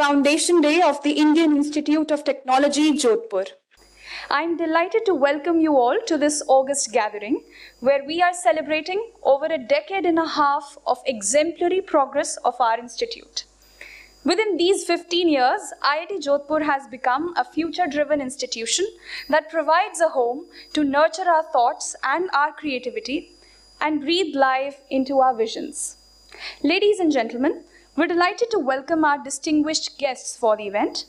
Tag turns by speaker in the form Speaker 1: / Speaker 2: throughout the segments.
Speaker 1: Foundation Day of the Indian Institute of Technology, Jodhpur. I'm delighted to welcome you all to this August gathering, where we are celebrating over a decade and a half of exemplary progress of our institute. Within these 15 years, IIT Jodhpur has become a future-driven institution that provides a home to nurture our thoughts and our creativity and breathe life into our visions. Ladies and gentlemen, we're delighted to welcome our distinguished guests for the event.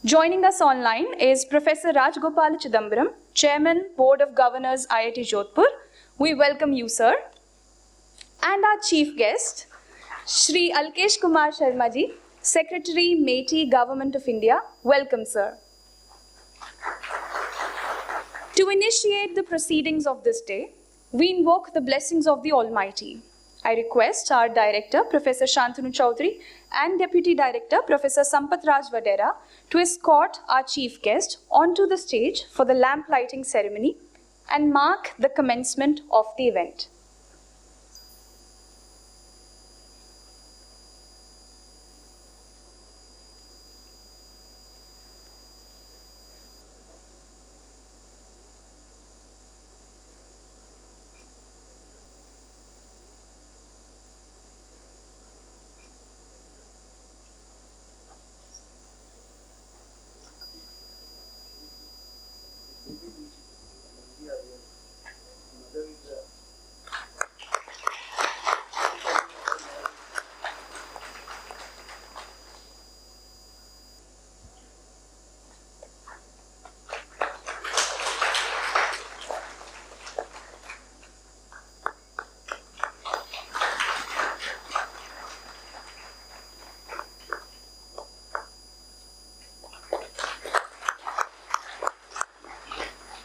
Speaker 1: Joining us online is Professor Rajgopal Chidambaram, Chairman, Board of Governors, IIT Jodhpur. We welcome you, sir. And our chief guest, Shri Alkesh Kumar Sharma ji, Secretary, MeitY, Government of India. Welcome, sir. To initiate the proceedings of this day, we invoke the blessings of the Almighty. I request our Director, Professor Shantanu Chaudhary, and Deputy Director, Professor Sampath Raj Vadera, to escort our chief guest onto the stage for the lamp lighting ceremony and mark the commencement of the event.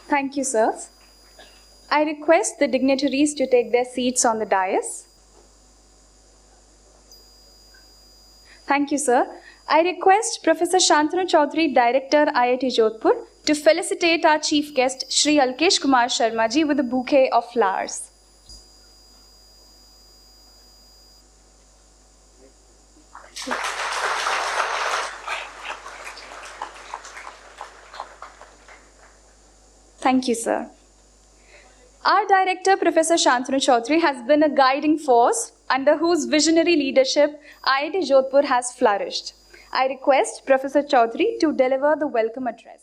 Speaker 1: Thank you, sir. I request the dignitaries to take their seats on the dais. Thank you, sir. I request Professor Shantanu Chaudhary, Director, IIT Jodhpur, to felicitate our chief guest, Shri Alkesh Kumar Sharma ji, with a bouquet of flowers. Thank you, sir. Our Director, Professor Shantanu Chaudhary, has been a guiding force under whose visionary leadership IIT Jodhpur has flourished. I request Professor Chaudhary to deliver the welcome address.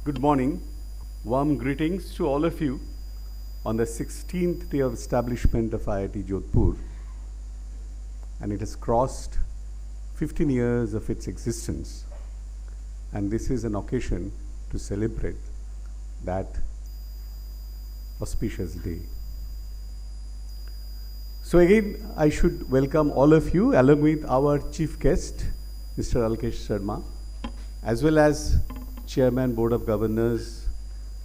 Speaker 2: Good morning. Warm greetings to all of you on the 16th day of establishment of IIT Jodhpur, and it has crossed 15 years of its existence, and this is an occasion to celebrate that auspicious day. So again, I should welcome all of you along with our chief guest, Mr. Alkesh Sharma, as well as Chairman, Board of Governors,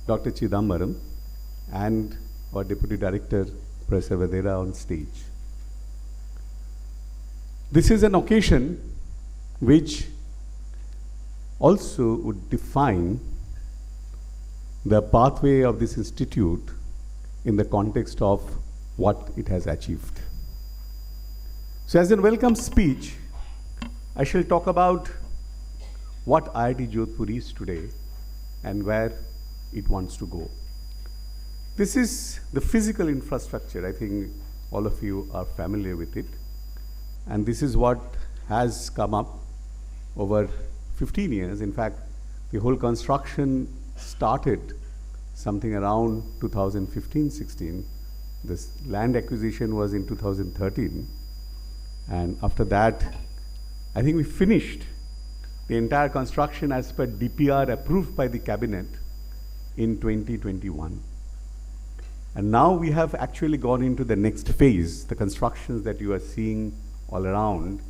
Speaker 2: Dr. Chidambaram, and our Deputy Director, Professor Vadera, on stage. This is an occasion which also would define the pathway of this institute in the context of what it has achieved. So as a welcome speech, I shall talk about what IIT Jodhpur is today and where it wants to go. This is the physical infrastructure. I think all of you are familiar with it. And this is what has come up over 15 years. In fact, the whole construction started something around 2015-16. This land acquisition was in 2013. And after that, I think we finished the entire construction as per DPR approved by the cabinet in 2021. And now we have actually gone into the next phase. The constructions that you are seeing all around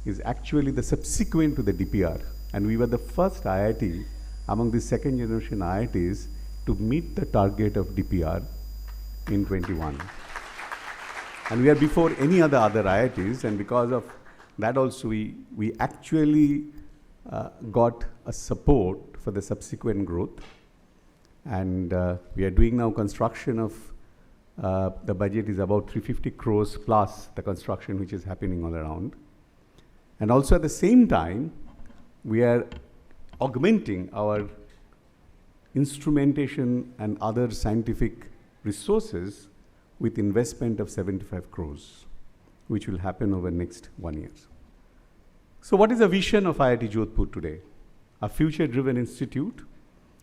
Speaker 2: is actually the subsequent to the DPR. And we were the first IIT among the second generation IITs to meet the target of DPR in 21. And we are before any other IITs, and because of that also we actually got a support for the subsequent growth. And we are doing now construction of, the budget is about 350 crores plus the construction which is happening all around. And also at the same time, we are augmenting our instrumentation and other scientific resources with investment of 75 crores, which will happen over the next 1 year. So what is the vision of IIT Jodhpur today? A future-driven institute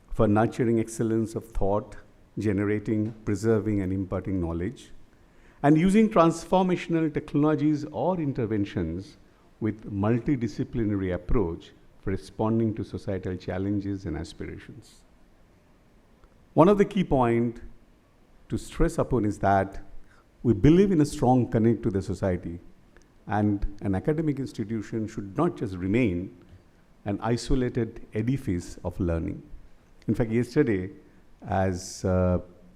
Speaker 2: for nurturing excellence of thought, generating, preserving, and imparting knowledge, and using transformational technologies or interventions with multidisciplinary approach for responding to societal challenges and aspirations. One of the key points to stress upon is that we believe in a strong connect to the society, and an academic institution should not just remain an isolated edifice of learning. In fact, yesterday, as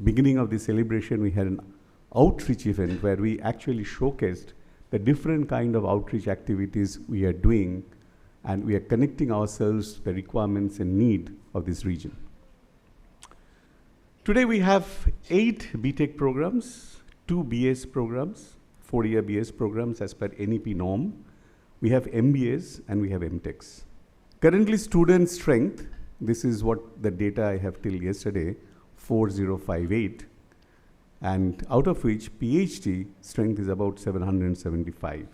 Speaker 2: beginning of the celebration, we had an outreach event where we actually showcased the different kind of outreach activities we are doing, and we are connecting ourselves to the requirements and need of this region. Today we have 8 BTech programs, 2 BS programs, 4-year BS programs as per NEP norm. We have MBAs and we have MTechs. Currently student strength, this is what the data I have till yesterday, 4058, and out of which PhD strength is about 775.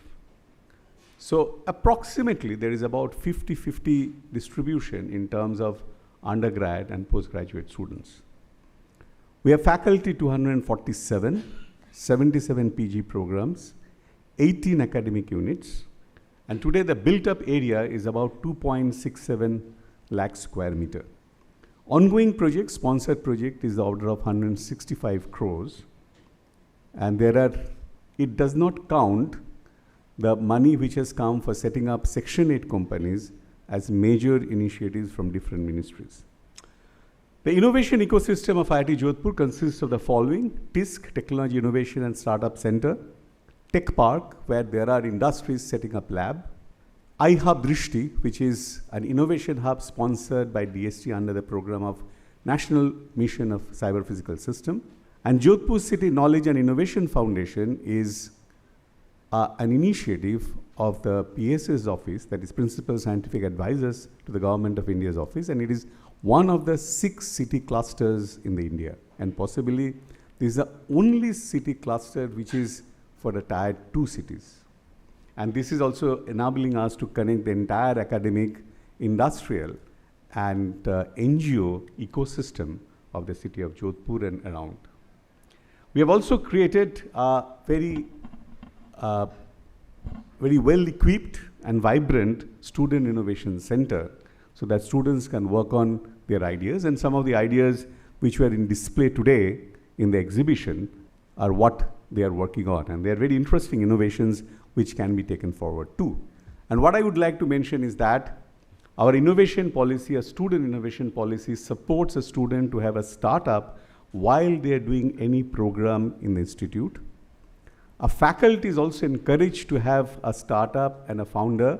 Speaker 2: So approximately there is about 50-50 distribution in terms of undergrad and postgraduate students. We have faculty 247, 77 PG programs, 18 academic units, and today the built-up area is about 2.67 lakh square meter. Ongoing project, sponsored project, is the order of 165 crores, and it does not count the money which has come for setting up Section 8 companies as major initiatives from different ministries. The innovation ecosystem of IIT Jodhpur consists of the following: TISC, Technology Innovation and Startup Center; Tech Park, where there are industries setting up lab; iHub Drishti, which is an innovation hub sponsored by DST under the program of National Mission of Cyber Physical System; and Jodhpur City Knowledge and Innovation Foundation is an initiative of the PS's office, that is Principal Scientific Advisors to the Government of India's office, and it is one of the 6 city clusters in the India, and possibly this is the only city cluster which is for the tier 2 cities. And this is also enabling us to connect the entire academic, industrial, and NGO ecosystem of the city of Jodhpur and around. We have also created a very well-equipped and vibrant student innovation center, so that students can work on their ideas, and some of the ideas which were in display today in the exhibition are what they are working on, and they are very interesting innovations which can be taken forward too. And what I would like to mention is that our innovation policy, a student innovation policy, supports a student to have a startup while they are doing any program in the institute. A faculty is also encouraged to have a startup and a founder,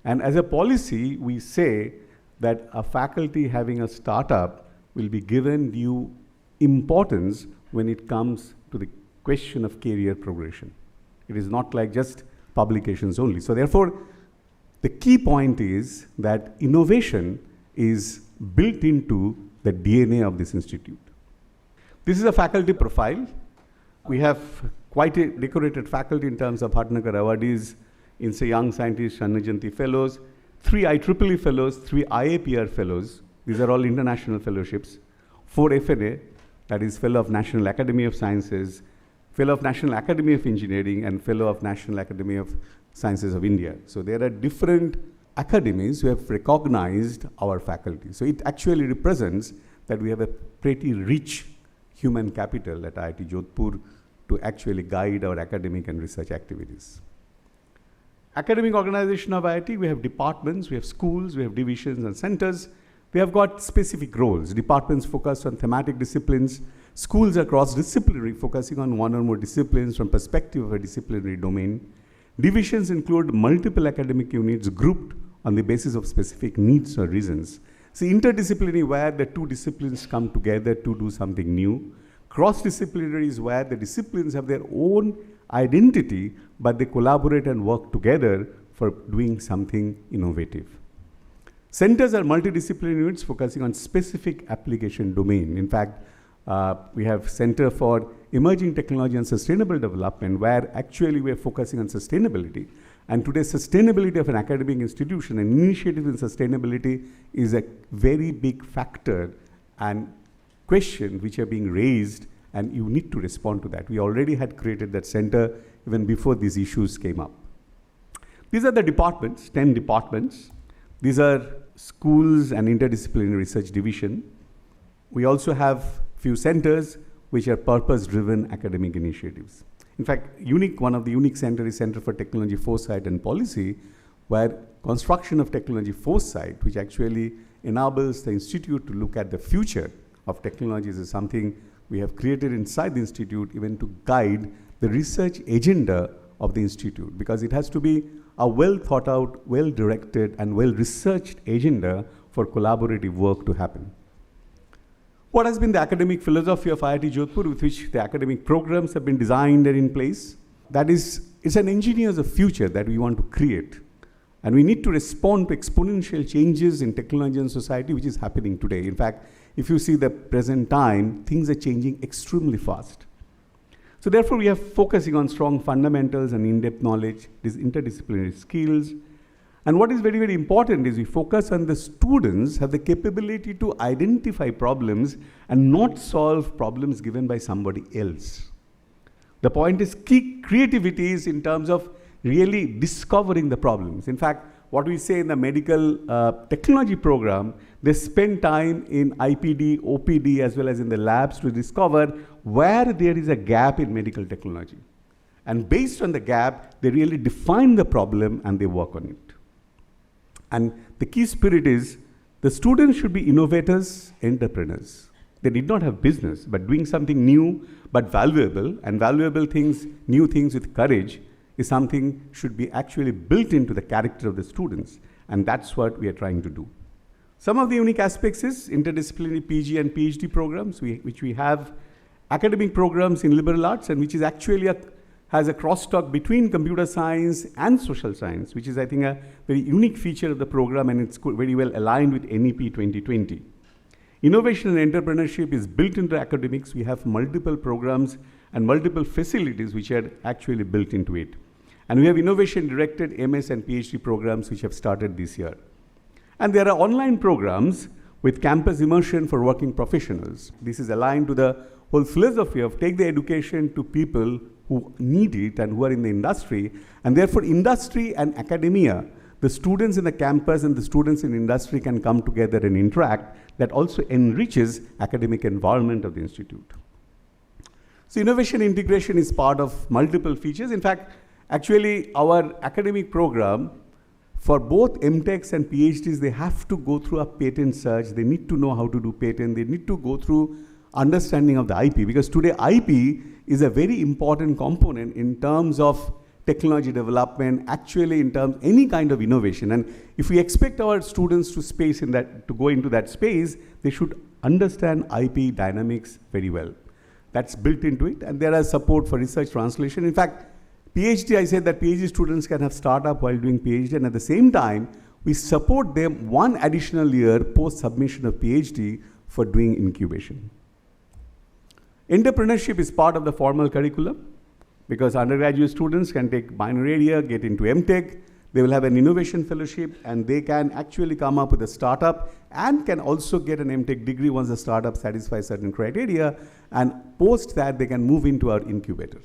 Speaker 2: and as a policy, we say that a faculty having a startup will be given due importance when it comes to the question of career progression. It is not like just publications only. So therefore, the key point is that innovation is built into the DNA of this institute. This is a faculty profile. We have quite a decorated faculty in terms of Bhatnagar awardees, INSEE Young Scientist, Shannajanti Fellows, 3 IEEE Fellows, 3 IAPR Fellows. These are all international fellowships. 4 FNA, that is Fellow of National Academy of Sciences, Fellow of National Academy of Engineering, and Fellow of National Academy of Sciences of India. So there are different academies who have recognized our faculty. So it actually represents that we have a pretty rich human capital at IIT Jodhpur to actually guide our academic and research activities. Academic organization of IIT, we have departments, we have schools, we have divisions and centers. We have got specific roles. Departments focus on thematic disciplines. Schools are cross-disciplinary, focusing on one or more disciplines from perspective of a disciplinary domain. Divisions include multiple academic units grouped on the basis of specific needs or reasons. See, interdisciplinary where the two disciplines come together to do something new. Cross-disciplinary is where the disciplines have their own identity, but they collaborate and work together for doing something innovative. Centers are multidisciplinary units focusing on specific application domain. In fact, we have Center for Emerging Technology and Sustainable Development, where actually we're focusing on sustainability. And today, sustainability of an academic institution and initiative in sustainability is a very big factor and question which are being raised, and you need to respond to that. We already had created that center even before these issues came up. These are the departments, 10 departments. These are schools and interdisciplinary research division. We also have few centers which are purpose-driven academic initiatives. In fact, one of the unique centers is Center for Technology Foresight and Policy, where construction of technology foresight, which actually enables the institute to look at the future of technologies, is something we have created inside the institute even to guide the research agenda of the institute, because it has to be a well thought out, well directed and well researched agenda for collaborative work to happen. What has been the academic philosophy of IIT Jodhpur with which the academic programs have been designed and in place? That is, it's an engineers of future that we want to create. And we need to respond to exponential changes in technology and society which is happening today. In fact, if you see the present time, things are changing extremely fast. So therefore, we are focusing on strong fundamentals and in-depth knowledge, these interdisciplinary skills. And what is very, very important is we focus on the students have the capability to identify problems and not solve problems given by somebody else. The point is key creativity is in terms of really discovering the problems. In fact, what we say in the medical technology program, they spend time in IPD, OPD, as well as in the labs to discover where there is a gap in medical technology. And based on the gap, they really define the problem and they work on it. And the key spirit is the students should be innovators, entrepreneurs. They did not have business, but doing something new but valuable, and valuable things, new things with courage, is something should be actually built into the character of the students. And that's what we are trying to do. Some of the unique aspects is interdisciplinary PG and PhD programs, which we have academic programs in liberal arts, and which is actually has a crosstalk between computer science and social science, which is, I think, a very unique feature of the program, and it's very well aligned with NEP 2020. Innovation and entrepreneurship is built into academics. We have multiple programs and multiple facilities which are actually built into it. And we have innovation-directed MS and PhD programs which have started this year. And there are online programs with campus immersion for working professionals. This is aligned to the whole philosophy of take the education to people who need it and who are in the industry, and therefore industry and academia, the students in the campus and the students in industry can come together and interact. That also enriches academic environment of the institute. So innovation integration is part of multiple features. In fact, actually our academic program for both MTechs and PhDs, they have to go through a patent search. They need to know how to do patent. They need to go through understanding of the IP, because today IP is a very important component in terms of technology development, actually in terms any kind of innovation. And if we expect our students to go into that space, they should understand IP dynamics very well. That's built into it, and there is support for research translation. In fact, PhD, I said that PhD students can have startup while doing PhD, and at the same time, we support them one additional year post-submission of PhD for doing incubation. Entrepreneurship is part of the formal curriculum, because undergraduate students can take minor area, get into MTech, they will have an innovation fellowship, and they can actually come up with a startup and can also get an MTech degree once the startup satisfies certain criteria, and post that they can move into our incubator.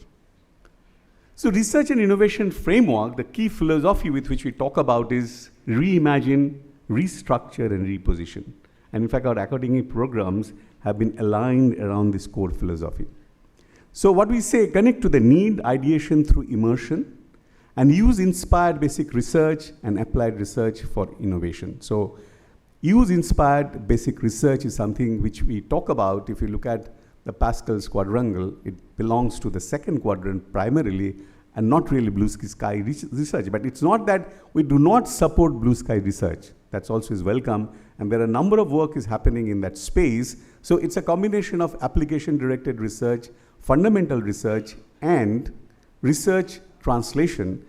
Speaker 2: So research and innovation framework, the key philosophy with which we talk about is reimagine, restructure, and reposition. And in fact, our academic programs have been aligned around this core philosophy. So what we say, connect to the need, ideation through immersion, and use inspired basic research and applied research for innovation. So use inspired basic research is something which we talk about. If you look at the Pascal's quadrangle, it belongs to the second quadrant primarily, and not really blue sky research. But it's not that we do not support blue sky research. That's also is welcome. And there are a number of work is happening in that space. So it's a combination of application-directed research, fundamental research, and research translation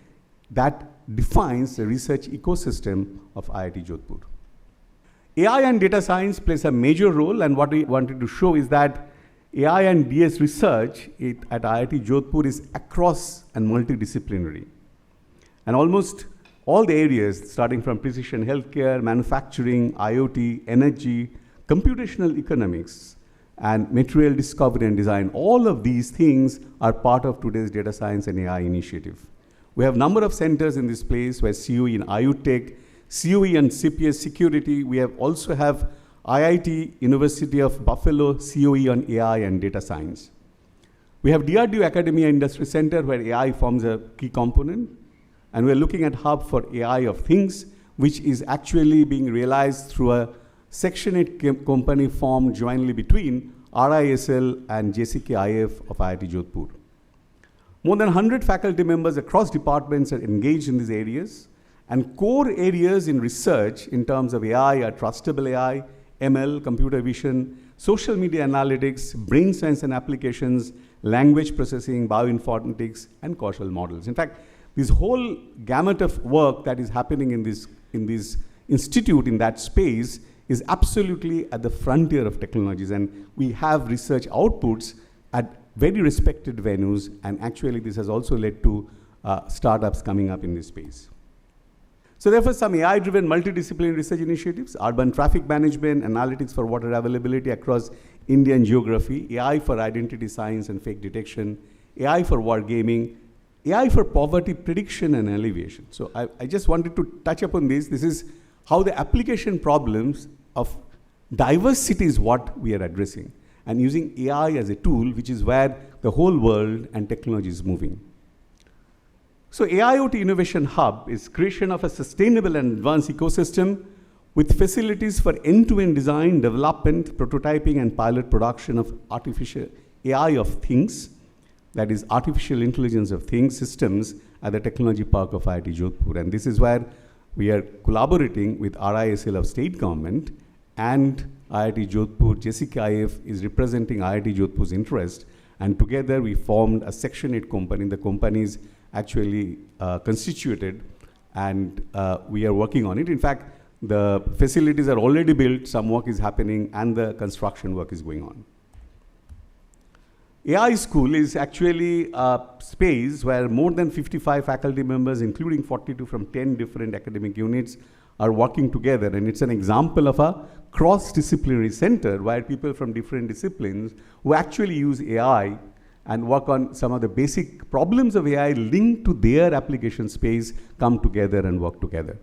Speaker 2: that defines the research ecosystem of IIT Jodhpur. AI and data science plays a major role, and what we wanted to show is that AI and DS research at IIT Jodhpur is across and multidisciplinary. And almost all the areas, starting from precision healthcare, manufacturing, IoT, energy, computational economics, and material discovery and design, all of these things are part of today's data science and AI initiative. We have a number of centers in this place where COE in IoTech, COE and CPS security. We also have IIT University of Buffalo COE on AI and data science. We have DRDO Academia Industry Center where AI forms a key component. And we're looking at Hub for AI of Things, which is actually being realized through a Section 8 company formed jointly between RISL and JCKIF of IIT Jodhpur. More than 100 faculty members across departments are engaged in these areas. And core areas in research in terms of AI are trustable AI, ML, computer vision, social media analytics, brain science and applications, language processing, bioinformatics, and causal models. In fact, this whole gamut of work that is happening in this institute, in that space, is absolutely at the frontier of technologies. And we have research outputs at very respected venues, and actually this has also led to startups coming up in this space. So therefore, some AI-driven multidisciplinary research initiatives: urban traffic management, analytics for water availability across Indian geography, AI for identity science and fake detection, AI for wargaming, AI for poverty prediction and alleviation. So I just wanted to touch upon this. This is how the application problems of diversity is what we are addressing, and using AI as a tool, which is where the whole world and technology is moving. So AIoT Innovation Hub is creation of a sustainable and advanced ecosystem with facilities for end-to-end design, development, prototyping, and pilot production of artificial AI of things, that is artificial intelligence of things systems at the Technology Park of IIT Jodhpur. And this is where we are collaborating with RISL of state government, and IIT Jodhpur, JCKIF is representing IIT Jodhpur's interest, and together we formed a Section 8 company. The company is actually constituted, and we are working on it. In fact, the facilities are already built, some work is happening, and the construction work is going on. AI School is actually a space where more than 55 faculty members, including 42 from 10 different academic units, are working together. And it's an example of a cross-disciplinary center where people from different disciplines who actually use AI and work on some of the basic problems of AI linked to their application space come together and work together.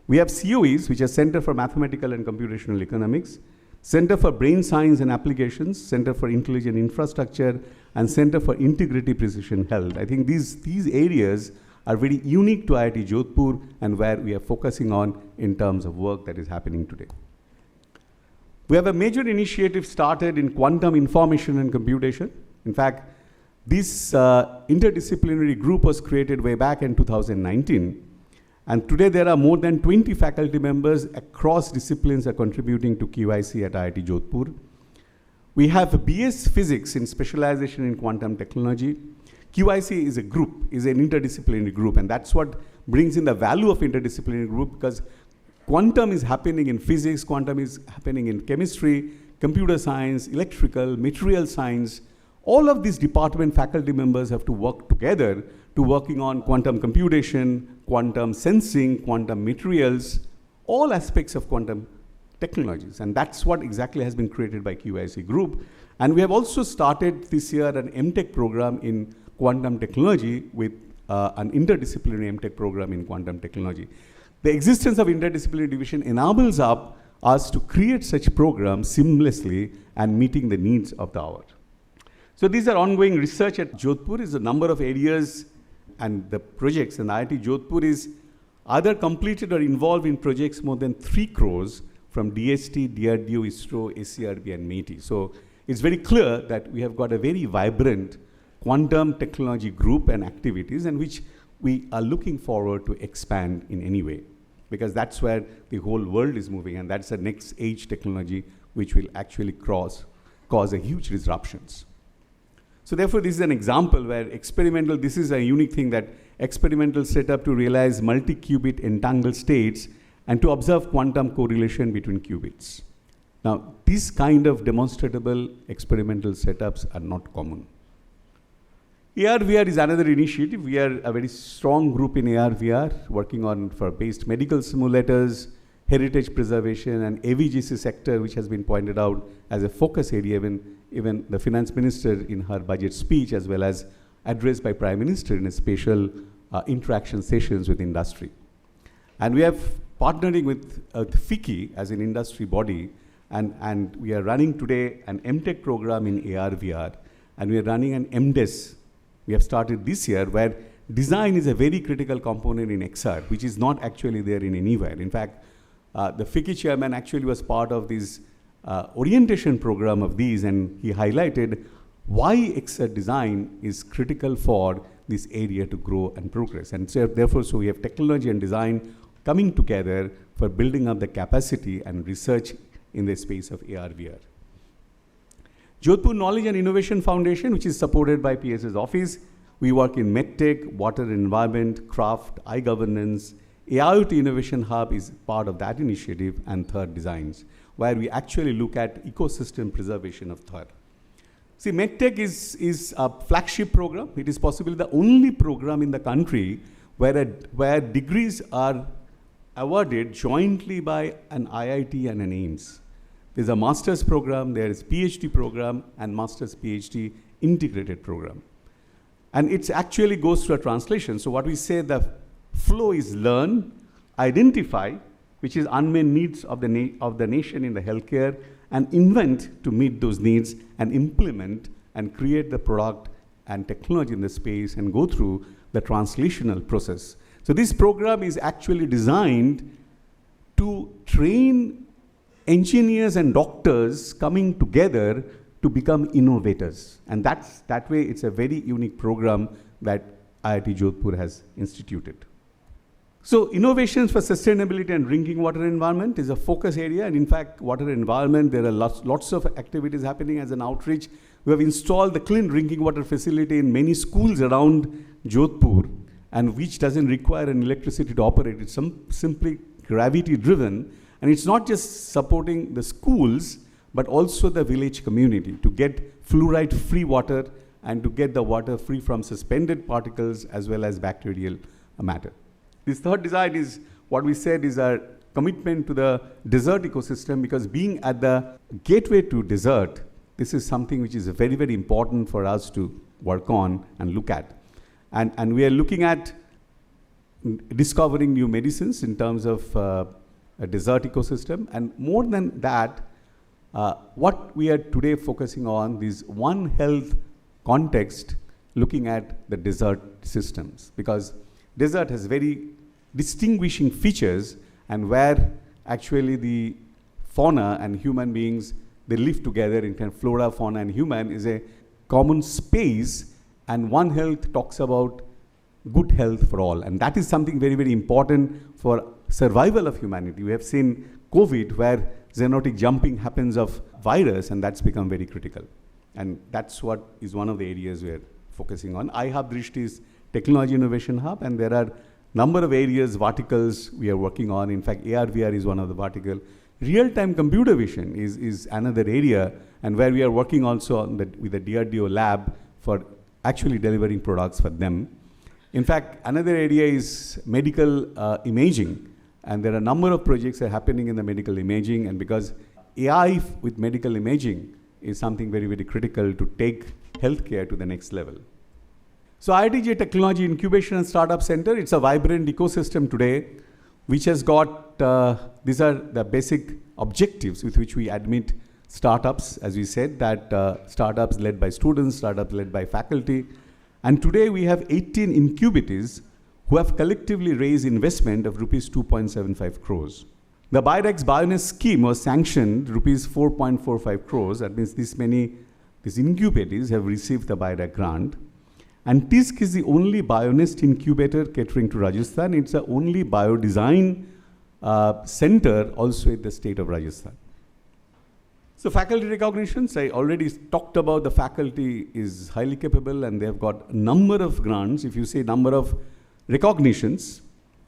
Speaker 2: We have COEs, which are Center for Mathematical and Computational Economics, Center for Brain Science and Applications, Center for Intelligent Infrastructure, and Center for Integrity Precision Health. I think these areas are very unique to IIT Jodhpur and where we are focusing on in terms of work that is happening today. We have a major initiative started in quantum information and computation. In fact, this interdisciplinary group was created way back in 2019. And today there are more than 20 faculty members across disciplines are contributing to QIC at IIT Jodhpur. We have BS Physics in specialization in quantum technology. QIC is a group, is an interdisciplinary group, and that's what brings in the value of interdisciplinary group, because quantum is happening in physics, quantum is happening in chemistry, computer science, electrical, material science. All of these department faculty members have to work together to working on quantum computation, quantum sensing, quantum materials, all aspects of quantum technologies. And that's what exactly has been created by QIC group. And we have also started this year an MTech program in quantum technology with an interdisciplinary MTech program in quantum technology. The existence of interdisciplinary division enables us to create such programs seamlessly and meeting the needs of the hour. So these are ongoing research at Jodhpur. Is a number of areas and the projects, and IIT Jodhpur is either completed or involved in projects more than 3 crores from DST, DRDO, ISRO, ACRB, and METI. So it's very clear that we have got a very vibrant quantum technology group and activities, and which we are looking forward to expand in any way. because that's where the whole world is moving, and that's the next age technology which will actually cause a huge disruptions. So therefore, this is an example where this is a unique thing, that experimental setup to realize multi-qubit entangled states and to observe quantum correlation between qubits. Now, these kind of demonstrable experimental setups are not common. AR/VR is another initiative. We are a very strong group in AR/VR, working on for based medical simulators, heritage preservation, and AVGC sector, which has been pointed out as a focus area. Even the finance minister in her budget speech, as well as addressed by Prime Minister in a special interaction sessions with industry. And we have partnering with FICCI as an industry body, and we are running today an MTech program in AR/VR, and we are running an MDes. We have started this year, where design is a very critical component in XR, which is not actually there in anywhere. In fact, the FICCI chairman actually was part of this orientation program of these, and he highlighted why XR design is critical for this area to grow and progress. And so therefore, we have technology and design coming together for building up the capacity and research in the space of AR/VR. Jodhpur Knowledge and Innovation Foundation, which is supported by PS's office, we work in MechTech, water and environment, craft, governance. IIT Innovation Hub is part of that initiative, and Third Designs, where we actually look at ecosystem preservation of Third. See, MechTech is a flagship program. It is possibly the only program in the country where degrees are awarded jointly by an IIT and an AIIMS. There's a master's program, there is PhD program, and master's PhD integrated program. And it actually goes through a translation. So what we say, the flow is learn, identify, which is unmet needs of the nation in the healthcare, and invent to meet those needs, and implement and create the product and technology in the space, and go through the translational process. So this program is actually designed to train engineers and doctors coming together to become innovators. And that way, it's a very unique program that IIT Jodhpur has instituted. So innovations for sustainability and drinking water environment is a focus area. And in fact, water environment, there are lots of activities happening as an outreach. We have installed the clean drinking water facility in many schools around Jodhpur, and which doesn't require an electricity to operate. It's simply gravity driven. And it's not just supporting the schools, but also the village community to get fluoride-free water and to get the water free from suspended particles as well as bacterial matter. This third design is what we said is our commitment to the desert ecosystem, because being at the gateway to desert, this is something which is very, very important for us to work on and look at. And we are looking at discovering new medicines in terms of a desert ecosystem. And more than that, what we are today focusing on is One Health context, looking at the desert systems, because desert has very distinguishing features, and where actually the fauna and human beings, they live together in kind of flora, fauna, and human is a common space, and One Health talks about good health for all. And that is something very, very important for survival of humanity. We have seen COVID, where zoonotic jumping happens of virus, and that's become very critical. And that's what is one of the areas we're focusing on. iHub Drishti is Technology Innovation Hub, and there are number of areas, verticals we are working on. In fact, AR/VR is one of the vertical. Real-time computer vision is another area, and where we are working also on with the DRDO lab for actually delivering products for them. In fact, another area is medical imaging, and there are a number of projects that are happening in the medical imaging, and because AI with medical imaging is something very, very critical to take healthcare to the next level. So IIT Technology Incubation and Startup Center, it's a vibrant ecosystem today, which has got, these are the basic objectives with which we admit startups, as we said, that startups led by students, startups led by faculty. And today we have 18 incubators who have collectively raised investment of rupees 2.75 crores. The BIREX Bioness scheme was sanctioned rupees 4.45 crores. That means these incubators have received the BIREX grant. And TISC is the only Bionest incubator catering to Rajasthan. It's the only biodesign center also in the state of Rajasthan. So faculty recognitions, I already talked about. The faculty is highly capable and they've got a number of grants. If you say number of recognitions,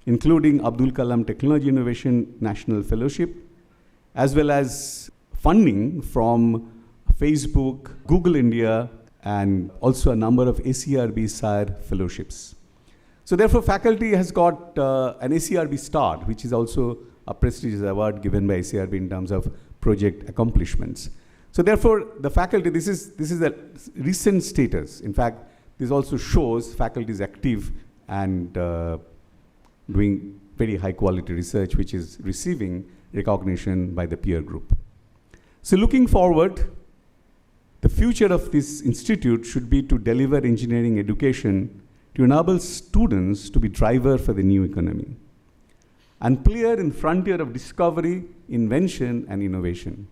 Speaker 2: including Abdul Kalam Technology Innovation National Fellowship, as well as funding from Facebook, Google India, and also a number of ACRB SIRE fellowships. So therefore, faculty has got an ACRB star, which is also a prestigious award given by ACRB in terms of project accomplishments. So therefore, the faculty, this is the recent status. In fact, this also shows faculty is active and doing very high quality research, which is receiving recognition by the peer group. So looking forward, the future of this institute should be to deliver engineering education to enable students to be driver for the new economy and player in frontier of discovery, invention, and innovation.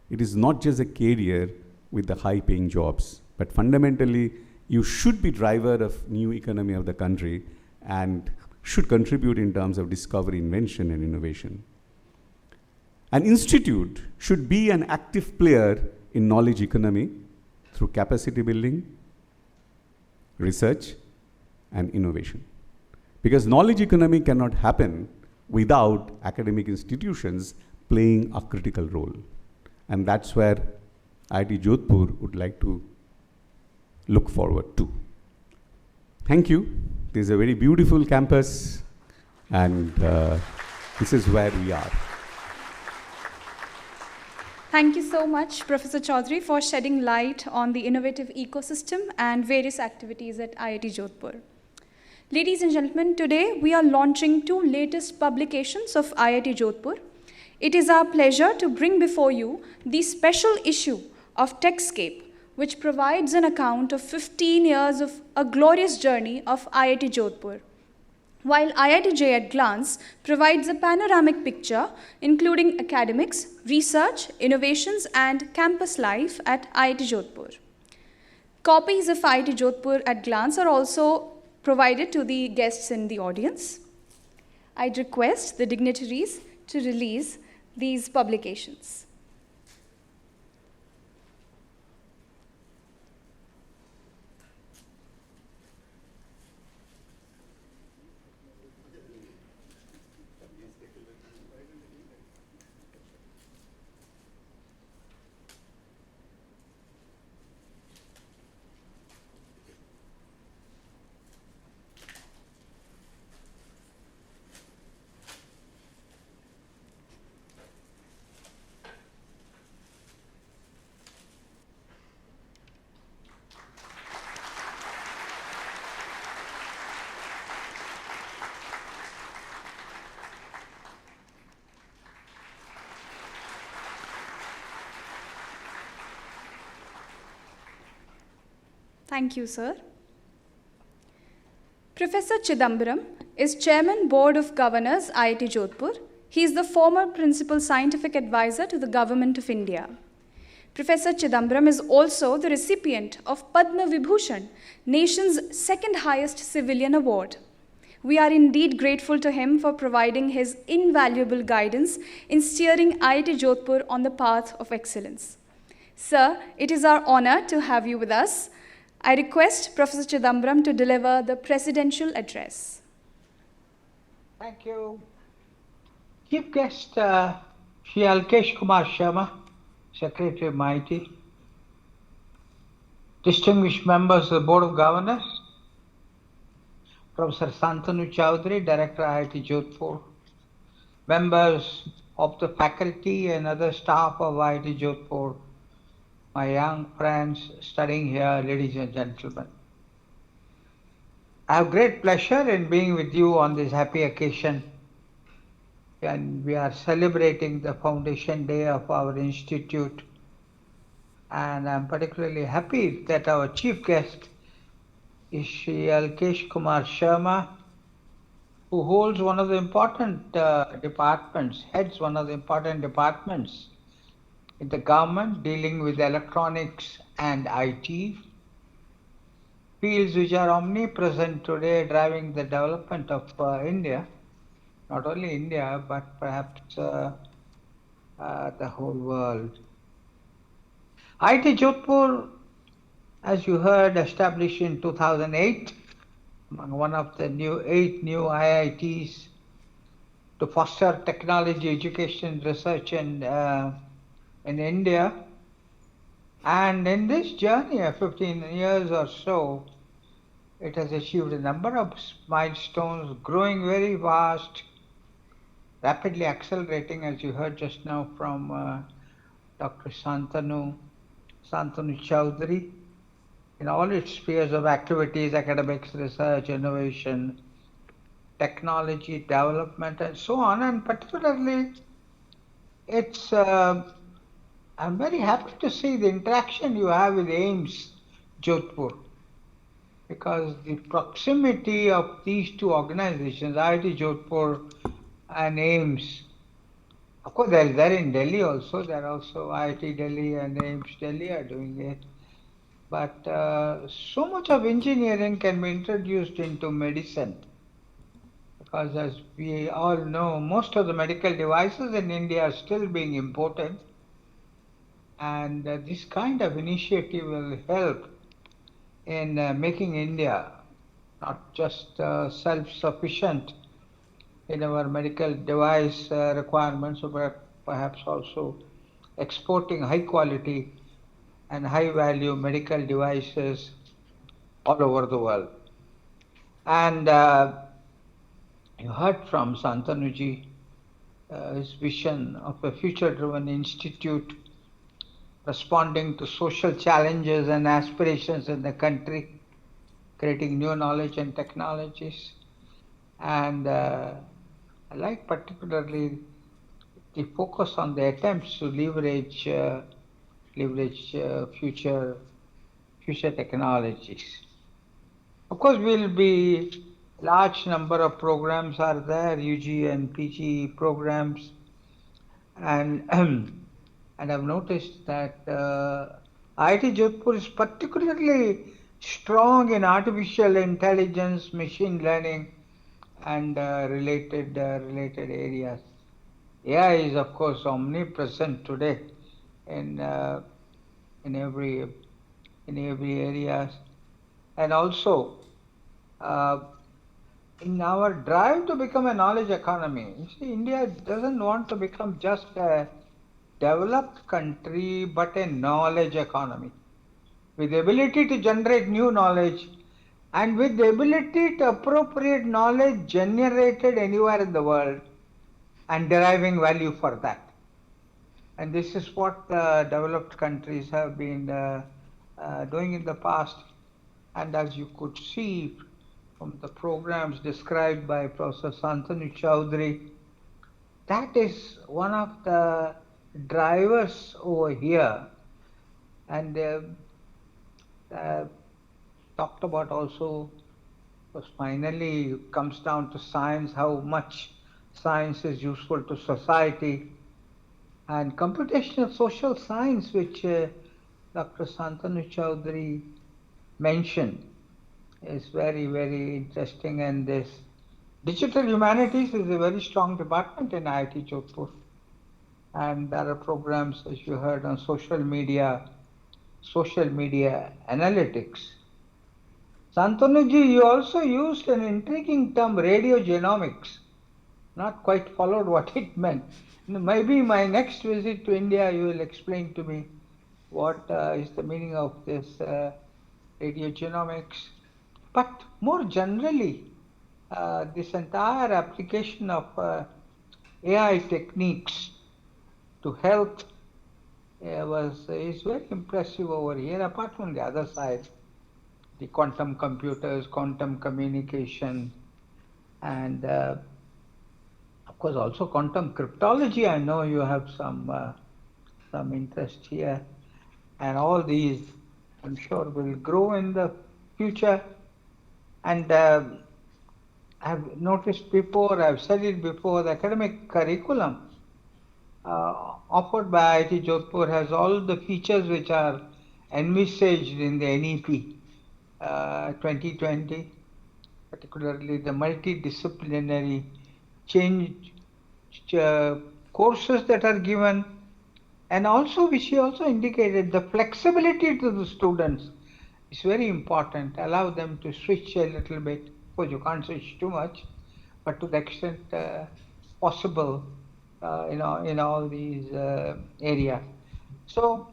Speaker 2: It is not just a career with the high-paying jobs, but fundamentally, you should be driver of new economy of the country and should contribute in terms of discovery, invention, and innovation. An institute should be an active player in knowledge economy through capacity building, research, and innovation. Because knowledge economy cannot happen without academic institutions playing a critical role. And that's where IIT Jodhpur would like to look forward to. Thank you. This is a very beautiful campus, and this is where we are.
Speaker 1: Thank you so much, Professor Chaudhary, for shedding light on the innovative ecosystem and various activities at IIT Jodhpur. Ladies and gentlemen, today we are launching 2 latest publications of IIT Jodhpur. It is our pleasure to bring before you the special issue of TechScape, which provides an account of 15 years of a glorious journey of IIT Jodhpur, while IIT J at Glance provides a panoramic picture including academics, research, innovations, and campus life at IIT Jodhpur. Copies of IIT Jodhpur at Glance are also provided to the guests in the audience. I'd request the dignitaries to release these publications. Thank you, sir. Professor Chidambaram is Chairman Board of Governors, IIT Jodhpur. He is the former Principal Scientific Advisor to the Government of India. Professor Chidambaram is also the recipient of Padma Vibhushan, nation's second highest civilian award. We are indeed grateful to him for providing his invaluable guidance in steering IIT Jodhpur on the path of excellence. Sir, it is our honor to have you with us. I request Professor Chidambaram to deliver the presidential address.
Speaker 3: Thank you. Chief guest, Shri Alkesh Kumar Sharma, Secretary of MIT, distinguished members of the Board of Governors, Professor Santanu Chaudhary, Director IIT Jodhpur, members of the faculty and other staff of IIT Jodhpur, my young friends studying here, ladies and gentlemen. I have great pleasure in being with you on this happy occasion, and we are celebrating the foundation day of our institute, and I'm particularly happy that our chief guest is Shri Alkesh Kumar Sharma, who holds one of the important departments, heads one of the important departments in the government dealing with electronics and IT, fields which are omnipresent today driving the development of India. not only India, but perhaps the whole world. IIT Jodhpur, as you heard, established in 2008, among one of the 8 new IITs to foster technology, education, research in India. And in this journey of 15 years or so, it has achieved a number of milestones, growing very fast, rapidly accelerating, as you heard just now from Dr. Santanu Chowdhury, in all its spheres of activities, academics, research, innovation, technology, development, and so on. And particularly, it's I'm very happy to see the interaction you have with AIMS Jodhpur, because the proximity of these two organizations, IIT Jodhpur and AIMS, of course, they're there in Delhi also. They're also IIT Delhi and AIMS Delhi are doing it. But so much of engineering can be introduced into medicine, because as we all know, most of the medical devices in India are still being imported. And this kind of initiative will help in making India not just self-sufficient in our medical device requirements, but perhaps also exporting high quality and high value medical devices all over the world. And you heard from Santanuji his vision of a future-driven institute responding to social challenges and aspirations in the country, creating new knowledge and technologies. And I like particularly the focus on the attempts to leverage future technologies. Of course, will be large number of programs are there, UG and PG programs, and and I've noticed that IIT Jodhpur is particularly strong in artificial intelligence, machine learning, and related areas. AI is, of course, omnipresent today in every area, and also in our drive to become a knowledge economy. You see, India doesn't want to become just a developed country, but a knowledge economy with the ability to generate new knowledge and with the ability to appropriate knowledge generated anywhere in the world and deriving value for that. And this is what developed countries have been doing in the past. And as you could see from the programs described by Professor Santanu Chowdhury, that is one of the drivers over here. And talked about also, because finally comes down to science, how much science is useful to society. And computational social science, which Dr. Santanu Chowdhury mentioned, is very, very interesting. And this digital humanities is a very strong department in IIT Jodhpur. And there are programs, as you heard, on social media analytics. Santanuji, you also used an intriguing term, radiogenomics. Not quite followed what it meant. Maybe my next visit to India, you will explain to me what is the meaning of this radiogenomics. But more generally, this entire application of AI techniques to health is very impressive over here, apart from the other side, the quantum computers, quantum communication, and of course also quantum cryptology. I know you have some interest here, and all these I'm sure will grow in the future. And I've noticed before, I've said it before, the academic curriculum offered by IIT Jodhpur has all the features which are envisaged in the NEP 2020, particularly the multidisciplinary change courses that are given, and also which he also indicated, the flexibility to the students is very important. Allow them to switch a little bit. Of course, you can't switch too much, but to the extent possible, in all these areas. So,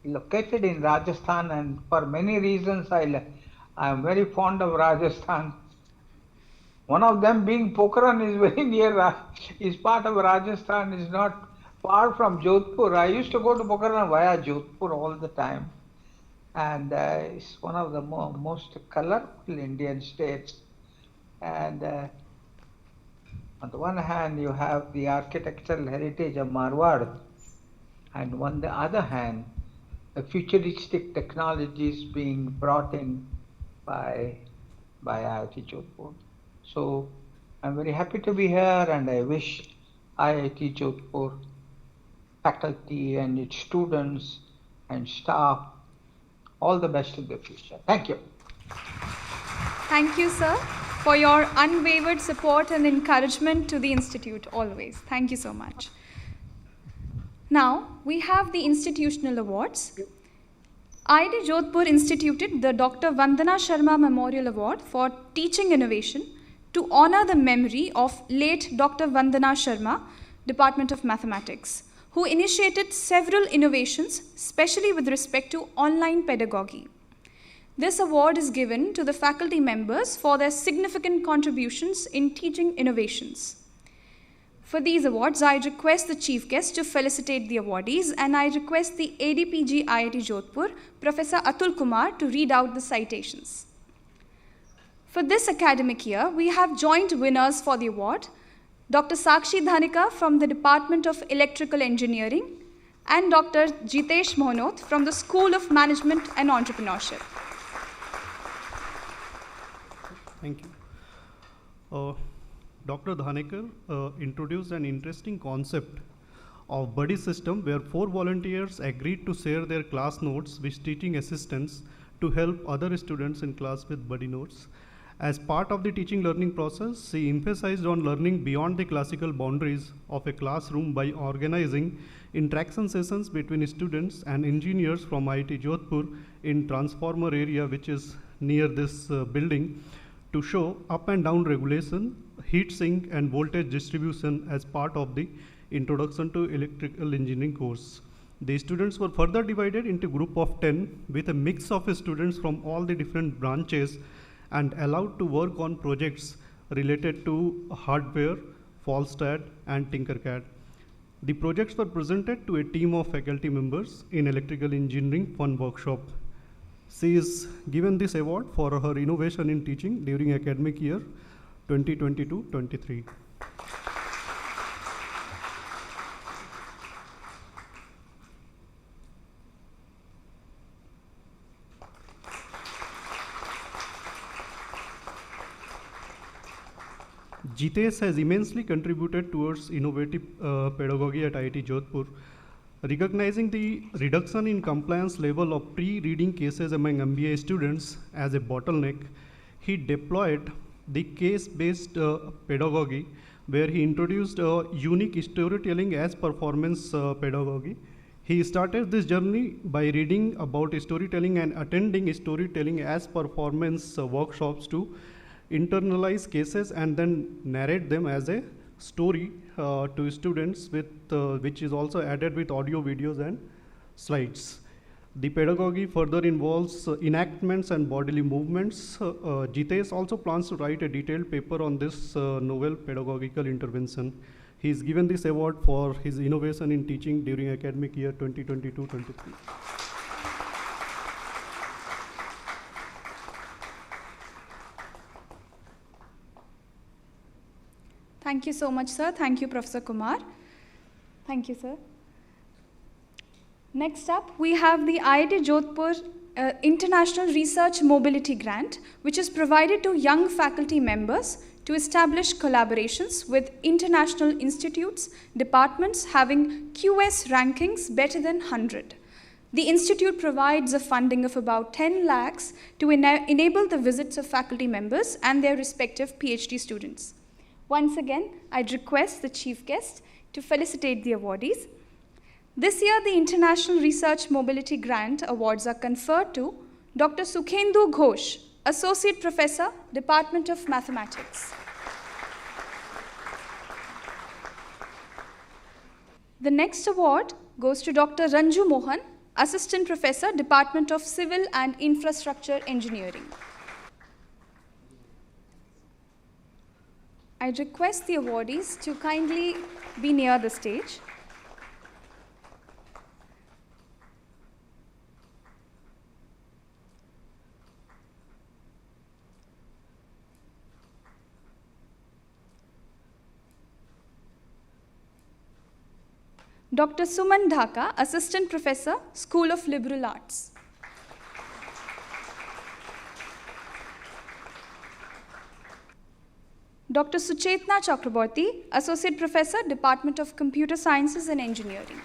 Speaker 3: located in Rajasthan, and for many reasons, I am very fond of Rajasthan. One of them being Pokhran is very near, is part of Rajasthan, is not far from Jodhpur. I used to go to Pokhran via Jodhpur all the time. And it's one of the most colorful Indian states. And on the one hand, you have the architectural heritage of Marwar, and on the other hand, the futuristic technologies being brought in by IIT Jodhpur. So I'm very happy to be here, and I wish IIT Jodhpur faculty and its students and staff all the best in the future. Thank you.
Speaker 1: Thank you, sir, for your unwavered support and encouragement to the Institute always. Thank you so much. Now, we have the institutional awards. IIT Jodhpur instituted the Dr. Vandana Sharma Memorial Award for Teaching Innovation to honor the memory of late Dr. Vandana Sharma, Department of Mathematics, who initiated several innovations, especially with respect to online pedagogy. This award is given to the faculty members for their significant contributions in teaching innovations. For these awards, I request the chief guest to felicitate the awardees, and I request the ADPG IIT Jodhpur, Professor Atul Kumar, to read out the citations. For this academic year, we have joint winners for the award, Dr. Sakshi Dhanika from the Department of Electrical Engineering and Dr. Jitesh Mohanoth from the School of Management and Entrepreneurship.
Speaker 4: Thank you. Dr. Dhanikar introduced an interesting concept of buddy system where 4 volunteers agreed to share their class notes with teaching assistants to help other students in class with buddy notes. As part of the teaching learning process, he emphasized on learning beyond the classical boundaries of a classroom by organizing interaction sessions between students and engineers from IIT Jodhpur in transformer area, which is near this building, to show up and down regulation, heat sink and voltage distribution as part of the Introduction to Electrical Engineering course. The students were further divided into a group of 10 with a mix of students from all the different branches and allowed to work on projects related to hardware, Foresight and Tinkercad. The projects were presented to a team of faculty members in Electrical Engineering Fun Workshop. She is given this award for her innovation in teaching during academic year 2022-23. Jitesh has immensely contributed towards innovative pedagogy at IIT Jodhpur. Recognizing the reduction in compliance level of pre-reading cases among MBA students as a bottleneck, he deployed the case-based pedagogy, where he introduced unique storytelling as performance pedagogy. He started this journey by reading about storytelling and attending storytelling as performance workshops to internalize cases and then narrate them as a story to students, with which is also added with audio, videos and slides. The pedagogy further involves enactments and bodily movements. Jitesh also plans to write a detailed paper on this novel pedagogical intervention. He is given this award for his innovation in teaching during academic year 2022-23.
Speaker 1: Thank you so much, sir. Thank you, Professor Kumar. Thank you, sir. Next up, we have the IIT Jodhpur International Research Mobility Grant, which is provided to young faculty members to establish collaborations with international institutes, departments having QS rankings better than 100. The institute provides a funding of about 10 lakhs to enable the visits of faculty members and their respective PhD students. Once again, I'd request the chief guest to felicitate the awardees. This year, the International Research Mobility Grant Awards are conferred to Dr. Sukhendu Ghosh, Associate Professor, Department of Mathematics. The next award goes to Dr. Ranju Mohan, Assistant Professor, Department of Civil and Infrastructure Engineering. I request the awardees to kindly be near the stage. Dr. Suman Dhaka, Assistant Professor, School of Liberal Arts. Dr. Suchetna Chakraborty, Associate Professor, Department of Computer Sciences and Engineering.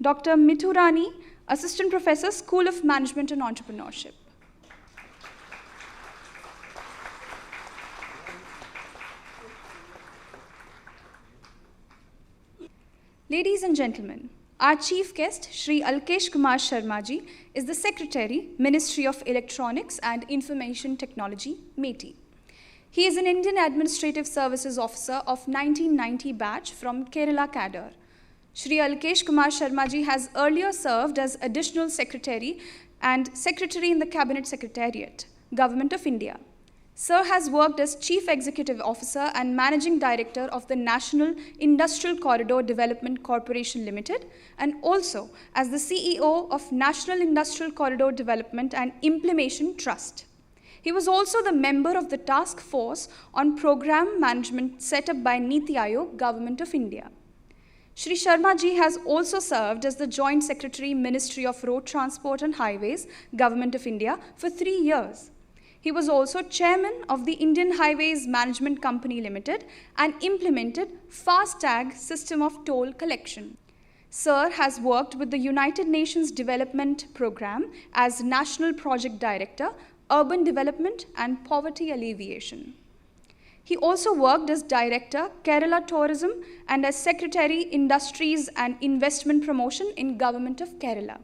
Speaker 1: Dr. Mithu Rani, Assistant Professor, School of Management and Entrepreneurship. Ladies and gentlemen, our chief guest, Shri Alkesh Kumar Sharma ji, is the Secretary, Ministry of Electronics and Information Technology, METI. He is an Indian Administrative Services Officer of 1990 batch from Kerala cadre. Shri Alkesh Kumar Sharma ji has earlier served as Additional Secretary and Secretary in the Cabinet Secretariat, Government of India. Sir has worked as Chief Executive Officer and Managing Director of the National Industrial Corridor Development Corporation Limited and also as the CEO of National Industrial Corridor Development and Implementation Trust. He was also the member of the task force on program management set up by Niti Aayog, Government of India. Shri Sharma ji has also served as the Joint Secretary, Ministry of Road Transport and Highways, Government of India for 3 years. He was also chairman of the Indian Highways Management Company Limited and implemented FASTag system of toll collection. Sir has worked with the United Nations Development Programme as National Project Director, Urban Development and Poverty Alleviation. He also worked as Director, Kerala Tourism and as Secretary, Industries and Investment Promotion in Government of Kerala.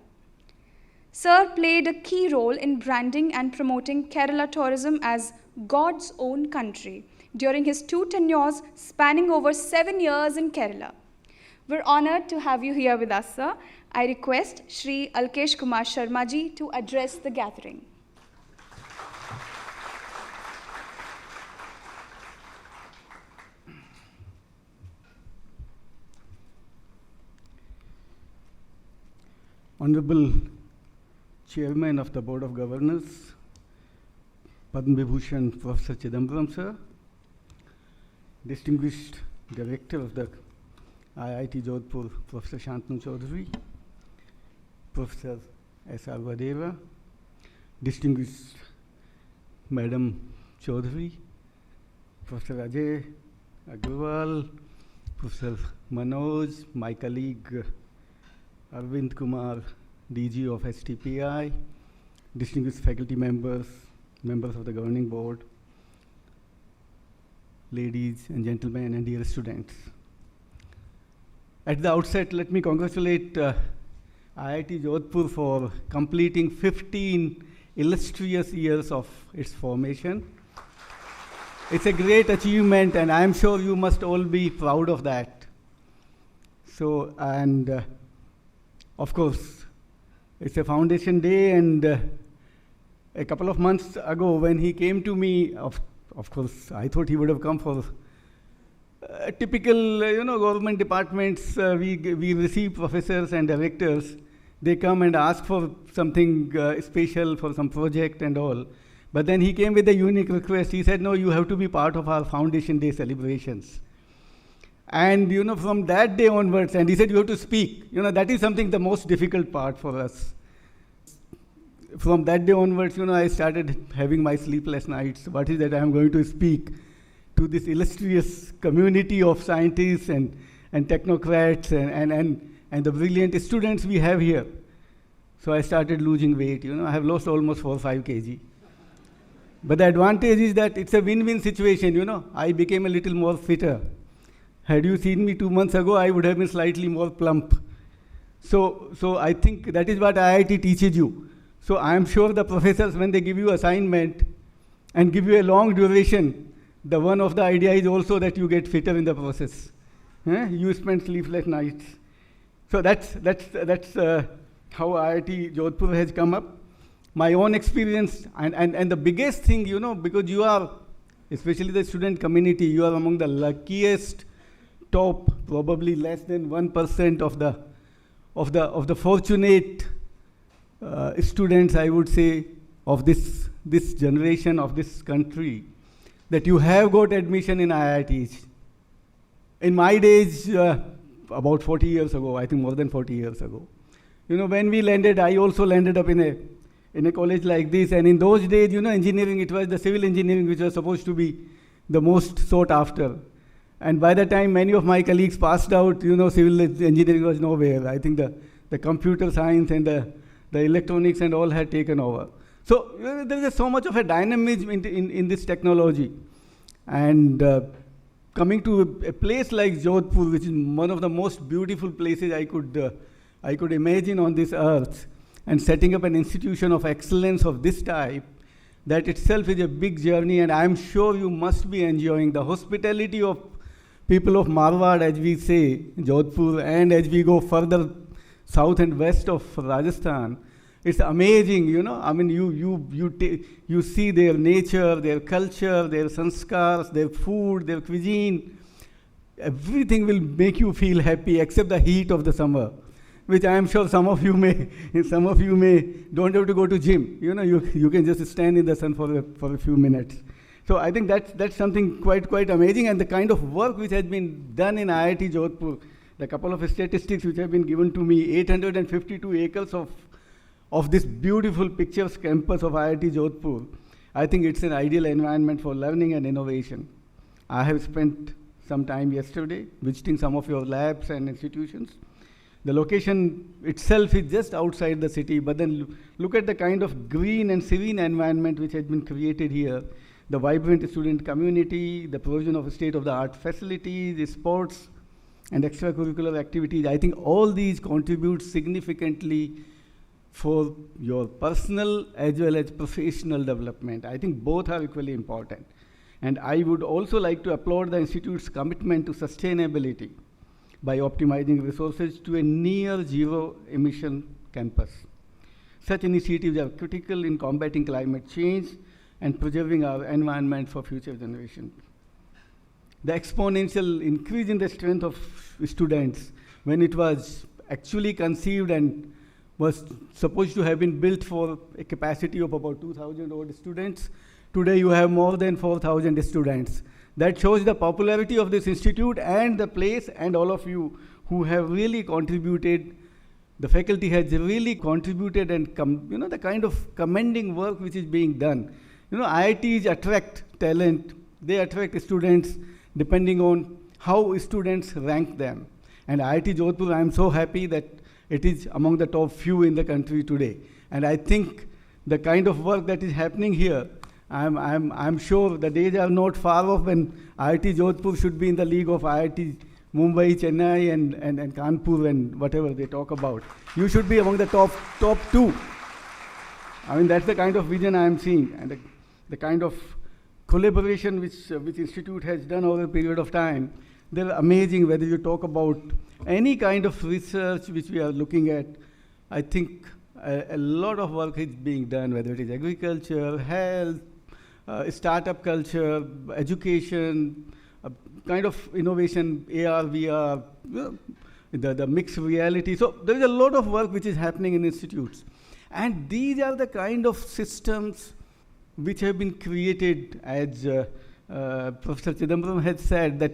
Speaker 1: Sir played a key role in branding and promoting Kerala tourism as God's own country during his 2 tenures spanning over 7 years in Kerala. We're honored to have you here with us, sir. I request Shri Alkesh Kumar Sharma ji to address the gathering.
Speaker 5: Honorable Chairman of the Board of Governors, Padma Vibhushan Professor Chidambaram sir, Distinguished Director of the IIT Jodhpur, Professor Shantanu Chaudhary, Professor S.R. Vadeva, Distinguished Madam Chaudhary, Professor Ajay Agrawal, Professor Manoj, my colleague Arvind Kumar, DG of STPI, distinguished faculty members, members of the governing board, ladies and gentlemen and dear students. At the outset, let me congratulate IIT Jodhpur for completing 15 illustrious years of its formation. It's a great achievement and I'm sure you must all be proud of that. So, and of course, it's a foundation day, and a couple of months ago when he came to me, of course, I thought he would have come for typical, government departments. We receive professors and directors. They come and ask for something special for some project and all. But then he came with a unique request. He said, no, you have to be part of our foundation day celebrations. And, from that day onwards, and he said, you have to speak. That is something the most difficult part for us. From that day onwards, I started having my sleepless nights. What is that I am going to speak to this illustrious community of scientists and and technocrats and the brilliant students we have here. So I started losing weight. I have lost almost 4 or 5 kg. But the advantage is that it's a win-win situation. I became a little more fitter. Had you seen me 2 months ago, I would have been slightly more plump. So I think that is what IIT teaches you. So I am sure the professors, when they give you assignment and give you a long duration, the one of the idea is also that you get fitter in the process. You spend sleepless nights. So that's how IIT Jodhpur has come up. My own experience, and the biggest thing, because you are, especially the student community, you are among the luckiest top, probably less than 1% of the fortunate students, I would say, of this generation, of this country, that you have got admission in IITs. In my days, about 40 years ago, I think more than 40 years ago, when we landed, I also landed up in a college like this. And in those days, engineering, it was the civil engineering which was supposed to be the most sought after. And by the time many of my colleagues passed out, civil engineering was nowhere. I think the computer science and the electronics and all had taken over. So there is so much of a dynamism in this technology. And coming to a place like Jodhpur, which is one of the most beautiful places I could imagine on this earth, and setting up an institution of excellence of this type, that itself is a big journey, and I'm sure you must be enjoying the hospitality of people of Marwar, as we say, Jodhpur, and as we go further south and west of Rajasthan. It's amazing, I mean, you see their nature, their culture, their sanskars, their food, their cuisine. Everything will make you feel happy except the heat of the summer, which I am sure some of you may don't have to go to gym. You can just stand in the sun for a few minutes. So I think that's something quite amazing, and the kind of work which has been done in IIT Jodhpur, the couple of statistics which have been given to me, 852 acres of this beautiful picturesque campus of IIT Jodhpur. I think it's an ideal environment for learning and innovation. I have spent some time yesterday visiting some of your labs and institutions. The location itself is just outside the city, but then look at the kind of green and serene environment which has been created here. The vibrant student community, the provision of state-of-the-art facilities, sports, and extracurricular activities. I think all these contribute significantly for your personal as well as professional development. I think both are equally important. And I would also like to applaud the Institute's commitment to sustainability by optimizing resources to a near zero emission campus. Such initiatives are critical in combating climate change and preserving our environment for future generations. The exponential increase in the strength of students, when it was actually conceived and was supposed to have been built for a capacity of about 2,000 odd students, today you have more than 4,000 students. That shows the popularity of this institute and the place, and all of you who have really contributed. The faculty has really contributed, and the kind of commending work which is being done. IITs attract talent, they attract students depending on how students rank them. And IIT Jodhpur, I am so happy that it is among the top few in the country today. And I think the kind of work that is happening here, I'm sure the days are not far off when IIT Jodhpur should be in the league of IIT Mumbai, Chennai, and Kanpur, and whatever they talk about. You should be among the top two. I mean, that's the kind of vision I am seeing, and the kind of collaboration which Institute has done over a period of time. They're amazing. Whether you talk about any kind of research which we are looking at, I think a lot of work is being done, whether it is agriculture, health, startup culture, education, kind of innovation, AR, VR, the mixed reality. So there is a lot of work which is happening in institutes. And these are the kind of systems which have been created, as Professor Chidambaram had said, that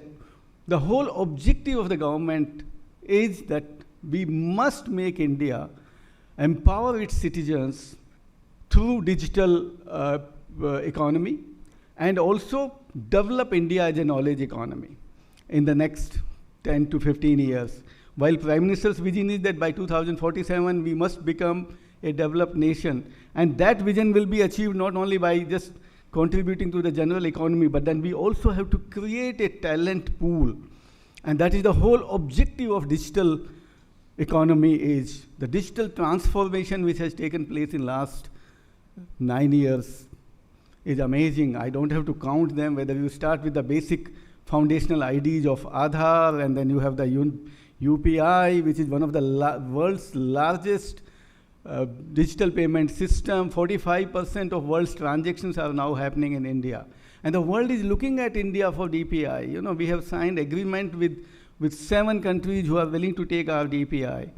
Speaker 5: the whole objective of the government is that we must make India empower its citizens through digital economy, and also develop India as a knowledge economy in the next 10 to 15 years. While Prime Minister's vision is that by 2047, we must become a developed nation. And that vision will be achieved not only by just contributing to the general economy, but then we also have to create a talent pool. And that is the whole objective of digital economy is the digital transformation which has taken place in last 9 years is amazing. I don't have to count them, whether you start with the basic foundational IDs of Aadhaar, and then you have the UPI, which is one of the world's largest digital payment system. 45% of world's transactions are now happening in India. And the world is looking at India for DPI. You know, we have signed agreement with 7 countries who are willing to take our DPI.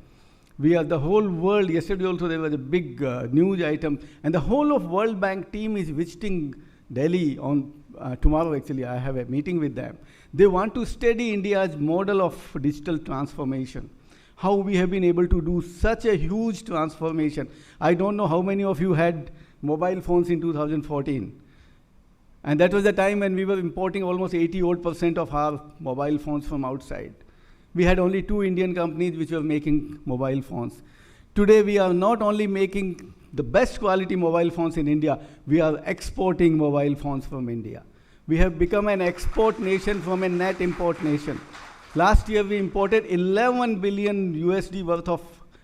Speaker 5: We are the whole world. Yesterday also there was a big news item, and the whole of World Bank team is visiting Delhi on tomorrow. Actually, I have a meeting with them. They want to study India's model of digital transformation, how we have been able to do such a huge transformation. I don't know how many of you had mobile phones in 2014. And that was the time when we were importing almost 80% of our mobile phones from outside. We had only 2 Indian companies which were making mobile phones. Today, we are not only making the best quality mobile phones in India, we are exporting mobile phones from India. We have become an export nation from a net import nation. Last year, we imported 11 billion USD worth of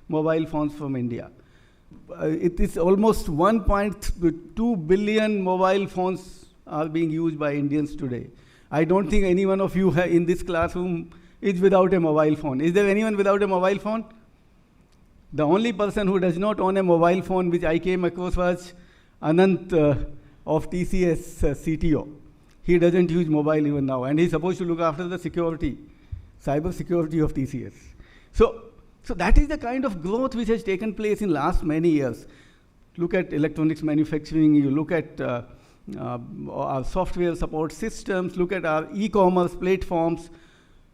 Speaker 5: mobile phones from India. It is almost 1.2 billion mobile phones are being used by Indians today. I don't think any one of you in this classroom is without a mobile phone. Is there anyone without a mobile phone? The only person who does not own a mobile phone which I came across was Anant of TCS CTO. He doesn't use mobile even now, and he's supposed to look after the security, cyber security of TCS. So that is the kind of growth which has taken place in last many years. Look at electronics manufacturing, you look at our software support systems, look at our e-commerce platforms.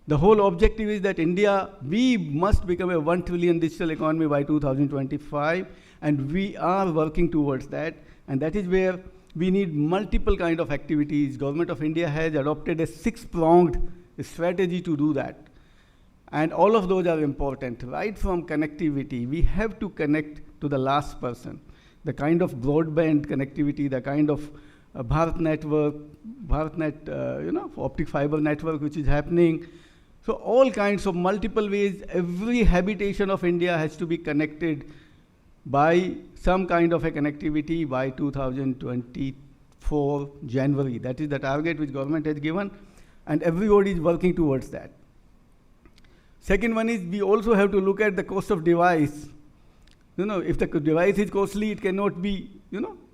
Speaker 5: The whole objective is that India, we must become a 1 trillion digital economy by 2025, and we are working towards that. And that is where we need multiple kind of activities. Government of India has adopted a 6-pronged strategy to do that. And all of those are important, right from connectivity. We have to connect to the last person. The kind of broadband connectivity, the kind of BharatNet, optic fiber network which is happening. So all kinds of multiple ways, every habitation of India has to be connected by some kind of a connectivity by 2024 January. That is the target which government has given, and everybody is working towards that. Second one is we also have to look at the cost of device. If the device is costly, it cannot be,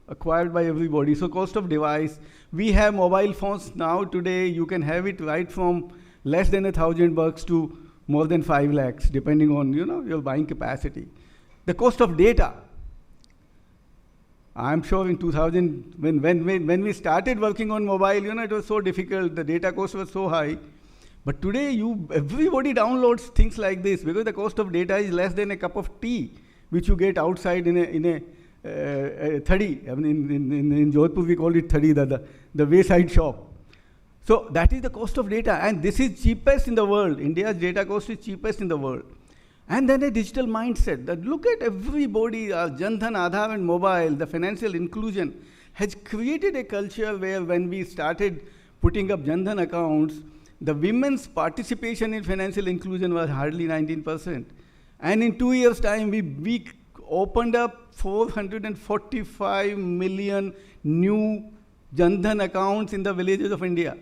Speaker 5: acquired by everybody. So cost of device. We have mobile phones now today. You can have it right from less than $1,000 to more than 5 lakhs, depending on your buying capacity. The cost of data. I'm sure in 2000, when we started working on mobile, it was so difficult. The data cost was so high. But today, everybody downloads things like this because the cost of data is less than a cup of tea, which you get outside in a thadi. I mean, in Jodhpur, we call it thadi, the wayside shop. So that is the cost of data, and this is cheapest in the world. India's data cost is cheapest in the world. And then a digital mindset that look at everybody, Jnan, Aadhaar and mobile, the financial inclusion has created a culture where when we started putting up Jnan accounts, the women's participation in financial inclusion was hardly 19%. And in 2 years' time, we opened up 445 million new Jnan accounts in the villages of India.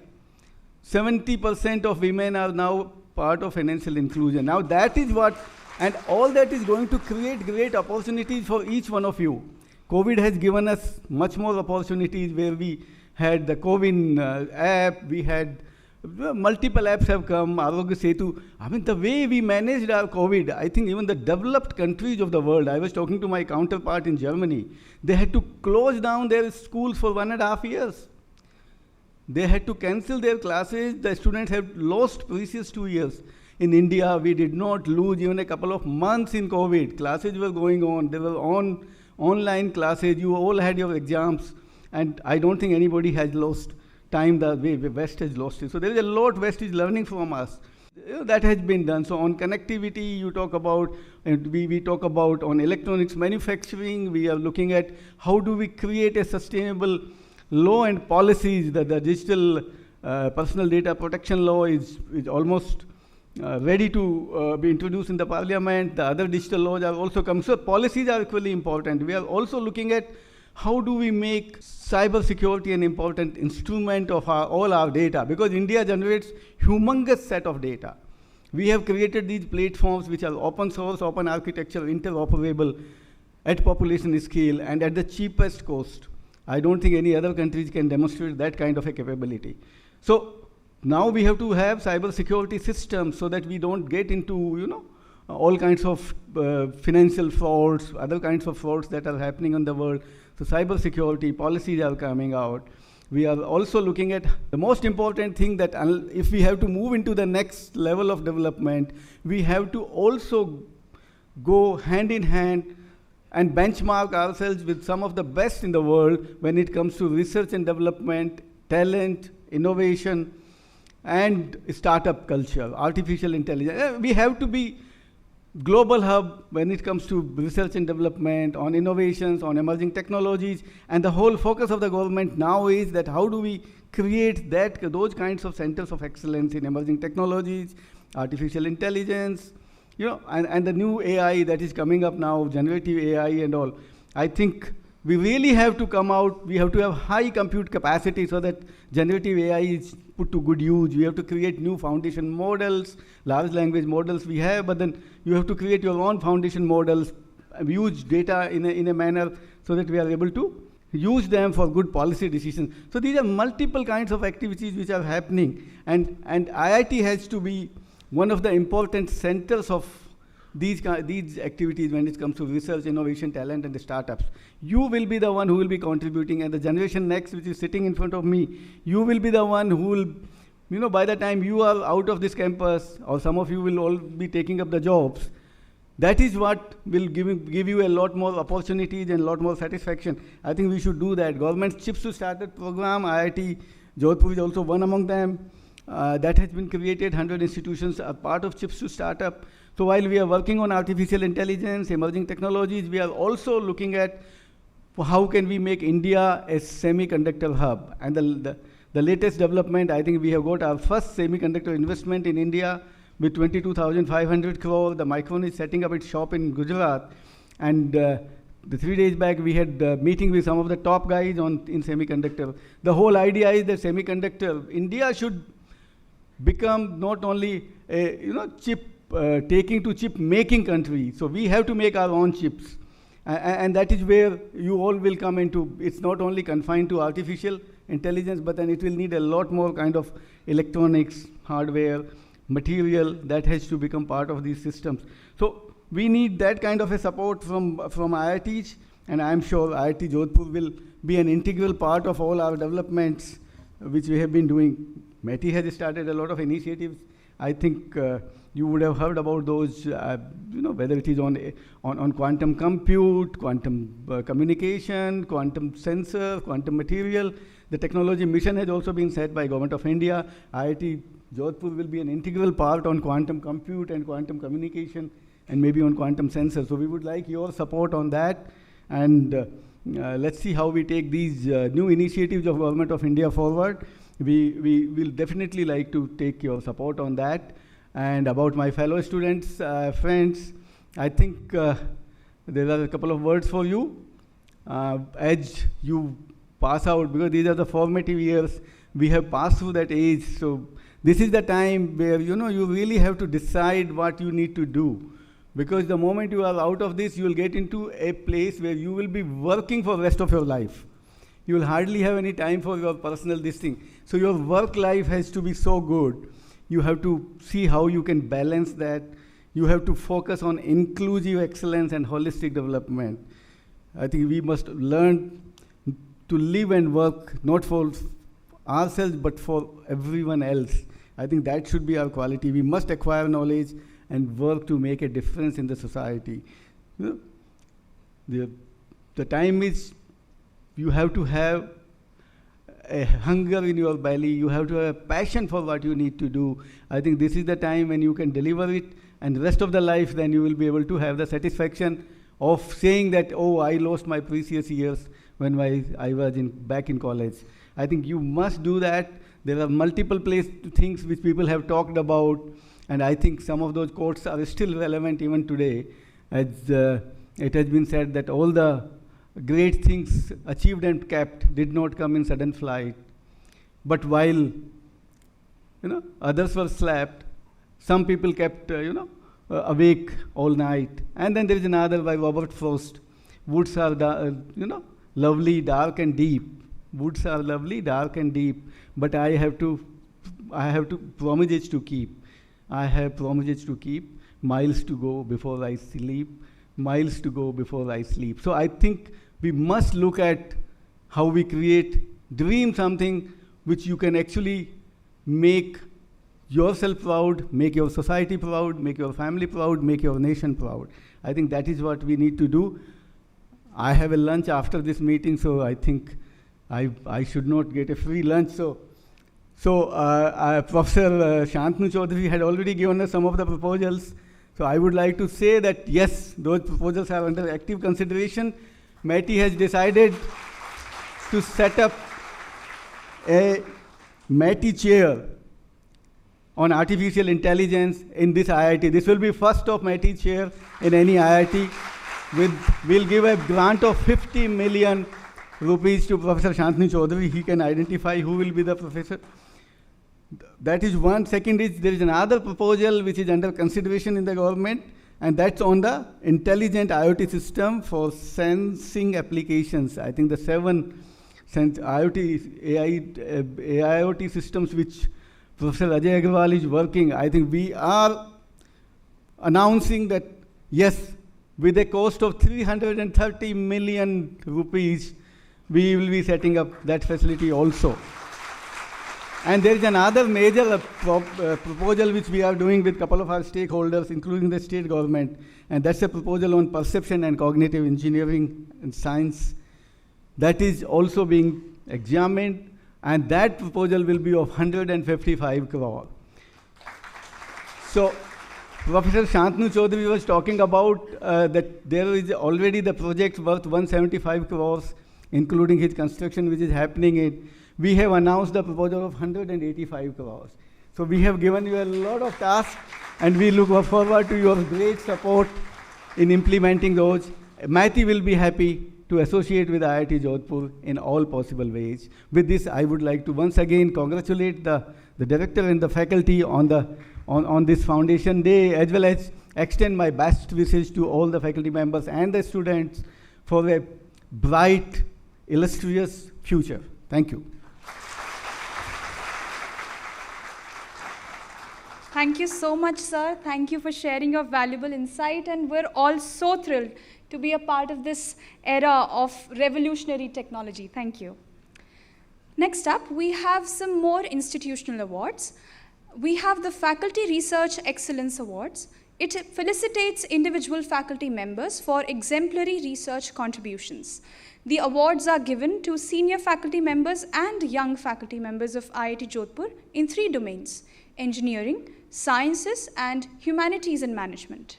Speaker 5: 70% of women are now part of financial inclusion. Now that is what, and all that is going to create great opportunities for each one of you. COVID has given us much more opportunities where we had the COVID app, we had multiple apps have come, Arogya Setu. I mean, the way we managed our COVID, I think even the developed countries of the world, I was talking to my counterpart in Germany, they had to close down their schools for 1.5 years. They had to cancel their classes. The students have lost precious 2 years. In India, we did not lose even a couple of months in COVID. Classes were going on. They were online classes. You all had your exams. And I don't think anybody has lost time the way West has lost it. So there is a lot West is learning from us. That has been done. So on connectivity, you talk about, and we talk about on electronics manufacturing, we are looking at how do we create a sustainable law and policies. That the digital personal data protection law is almost ready to be introduced in the parliament. The other digital laws are also coming. So policies are equally important. We are also looking at how do we make cyber security an important instrument of all our data, because India generates humongous set of data. We have created these platforms which are open source, open architecture, interoperable at population scale and at the cheapest cost. I don't think any other countries can demonstrate that kind of a capability. So now we have to have cyber security systems so that we don't get into, all kinds of financial frauds, other kinds of frauds that are happening in the world. So cyber security policies are coming out. We are also looking at the most important thing, that if we have to move into the next level of development, we have to also go hand in hand and benchmark ourselves with some of the best in the world when it comes to research and development, talent, innovation, and startup culture, artificial intelligence. We have to be global hub when it comes to research and development, on innovations, on emerging technologies, and the whole focus of the government now is that how do we create those kinds of centers of excellence in emerging technologies, artificial intelligence, and the new AI that is coming up now, generative AI and all. I think we really have to come out, we have to have high compute capacity so that generative AI is put to good use. We have to create new foundation models, large language models we have, but then you have to create your own foundation models, use data in a manner so that we are able to use them for good policy decisions. So these are multiple kinds of activities which are happening, and IIT has to be one of the important centers of these activities when it comes to research, innovation, talent, and the startups. You will be the one who will be contributing, and the generation next, which is sitting in front of me, you will be the one who will, by the time you are out of this campus, or some of you will all be taking up the jobs, that is what will give you a lot more opportunities and a lot more satisfaction. I think we should do that. Government's Chips to Startup program, IIT Jodhpur is also one among them. That has been created, 100 institutions are part of Chips to Startup. So while we are working on artificial intelligence, emerging technologies, we are also looking at how can we make India a semiconductor hub. And the latest development, I think we have got our first semiconductor investment in India with 22,500 crore. The Micron is setting up its shop in Gujarat. And the 3 days back, we had a meeting with some of the top guys in semiconductor. The whole idea is that semiconductor, India should become not only a taking to chip making country. So we have to make our own chips. And that is where you all will come into. It's not only confined to artificial intelligence, but then it will need a lot more kind of electronics, hardware, material that has to become part of these systems. So we need that kind of a support from IITs, and I'm sure IIT Jodhpur will be an integral part of all our developments which we have been doing. METI has started a lot of initiatives. I think you would have heard about those, whether it is on quantum compute, quantum communication, quantum sensor, quantum material. The technology mission has also been set by Government of India. IIT Jodhpur will be an integral part on quantum compute and quantum communication, and maybe on quantum sensor. So we would like your support on that, and let's see how we take these new initiatives of Government of India forward. We will definitely like to take your support on that. And about my fellow students, friends, I think there are a couple of words for you. As you pass out, because these are the formative years, we have passed through that age. So this is the time where, you really have to decide what you need to do. Because the moment you are out of this, you will get into a place where you will be working for the rest of your life. You will hardly have any time for your personal thing. So your work life has to be so good. You have to see how you can balance that. You have to focus on inclusive excellence and holistic development. I think we must learn to live and work not for ourselves but for everyone else. I think that should be our quality. We must acquire knowledge and work to make a difference in the society. The time is, you have to have a hunger in your belly. You have to have a passion for what you need to do. I think this is the time when you can deliver it, and the rest of the life, then you will be able to have the satisfaction of saying that, oh, I lost my precious years when I was back in college. I think you must do that. There are multiple things which people have talked about, and I think some of those quotes are still relevant even today. As it has been said that all the great things achieved and kept did not come in sudden flight. But while others were slept, some people kept awake all night. And then there is another by Robert Frost. Woods are lovely, dark and deep. Woods are lovely, dark and deep. But I have to promises to keep. I have promises to keep. Miles to go before I sleep. Miles to go before I sleep. So I think we must look at how we dream something which you can actually make yourself proud, make your society proud, make your family proud, make your nation proud. I think that is what we need to do. I have a lunch after this meeting, so I think I should not get a free lunch. So Professor Shantanu Chaudhary had already given us some of the proposals. So I would like to say that yes, those proposals are under active consideration. METI has decided to set up a METI chair on artificial intelligence in this IIT. This will be first of METI chair in any IIT. We'll give a grant of 50 million rupees to Professor Shantanu Chaudhary. He can identify who will be the professor. That is one. Second is there is another proposal which is under consideration in the government, and that's on the intelligent IoT system for sensing applications. I think the 7 IoT systems which Professor Ajay Agrawal is working, I think we are announcing that, yes, with a cost of 330 million rupees, we will be setting up that facility also. And there is another major proposal which we are doing with a couple of our stakeholders, including the state government, and that's a proposal on perception and cognitive engineering and science. That is also being examined, and that proposal will be of 155 crore. So Professor Shantanu Chaudhary was talking about that there is already the project worth 175 crores, including his construction, which is happening. We have announced the proposal of 185 crores. So we have given you a lot of tasks, and we look forward to your great support in implementing those. METI will be happy to associate with IIT Jodhpur in all possible ways. With this, I would like to once again congratulate the director and the faculty on this Foundation Day, as well as extend my best wishes to all the faculty members and the students for a bright, illustrious future. Thank you.
Speaker 1: Thank you so much, sir. Thank you for sharing your valuable insight, and we're all so thrilled to be a part of this era of revolutionary technology. Thank you. Next up, we have some more institutional awards. We have the Faculty Research Excellence Awards. It felicitates individual faculty members for exemplary research contributions. The awards are given to senior faculty members and young faculty members of IIT Jodhpur in 3 domains: engineering, sciences, and humanities and management.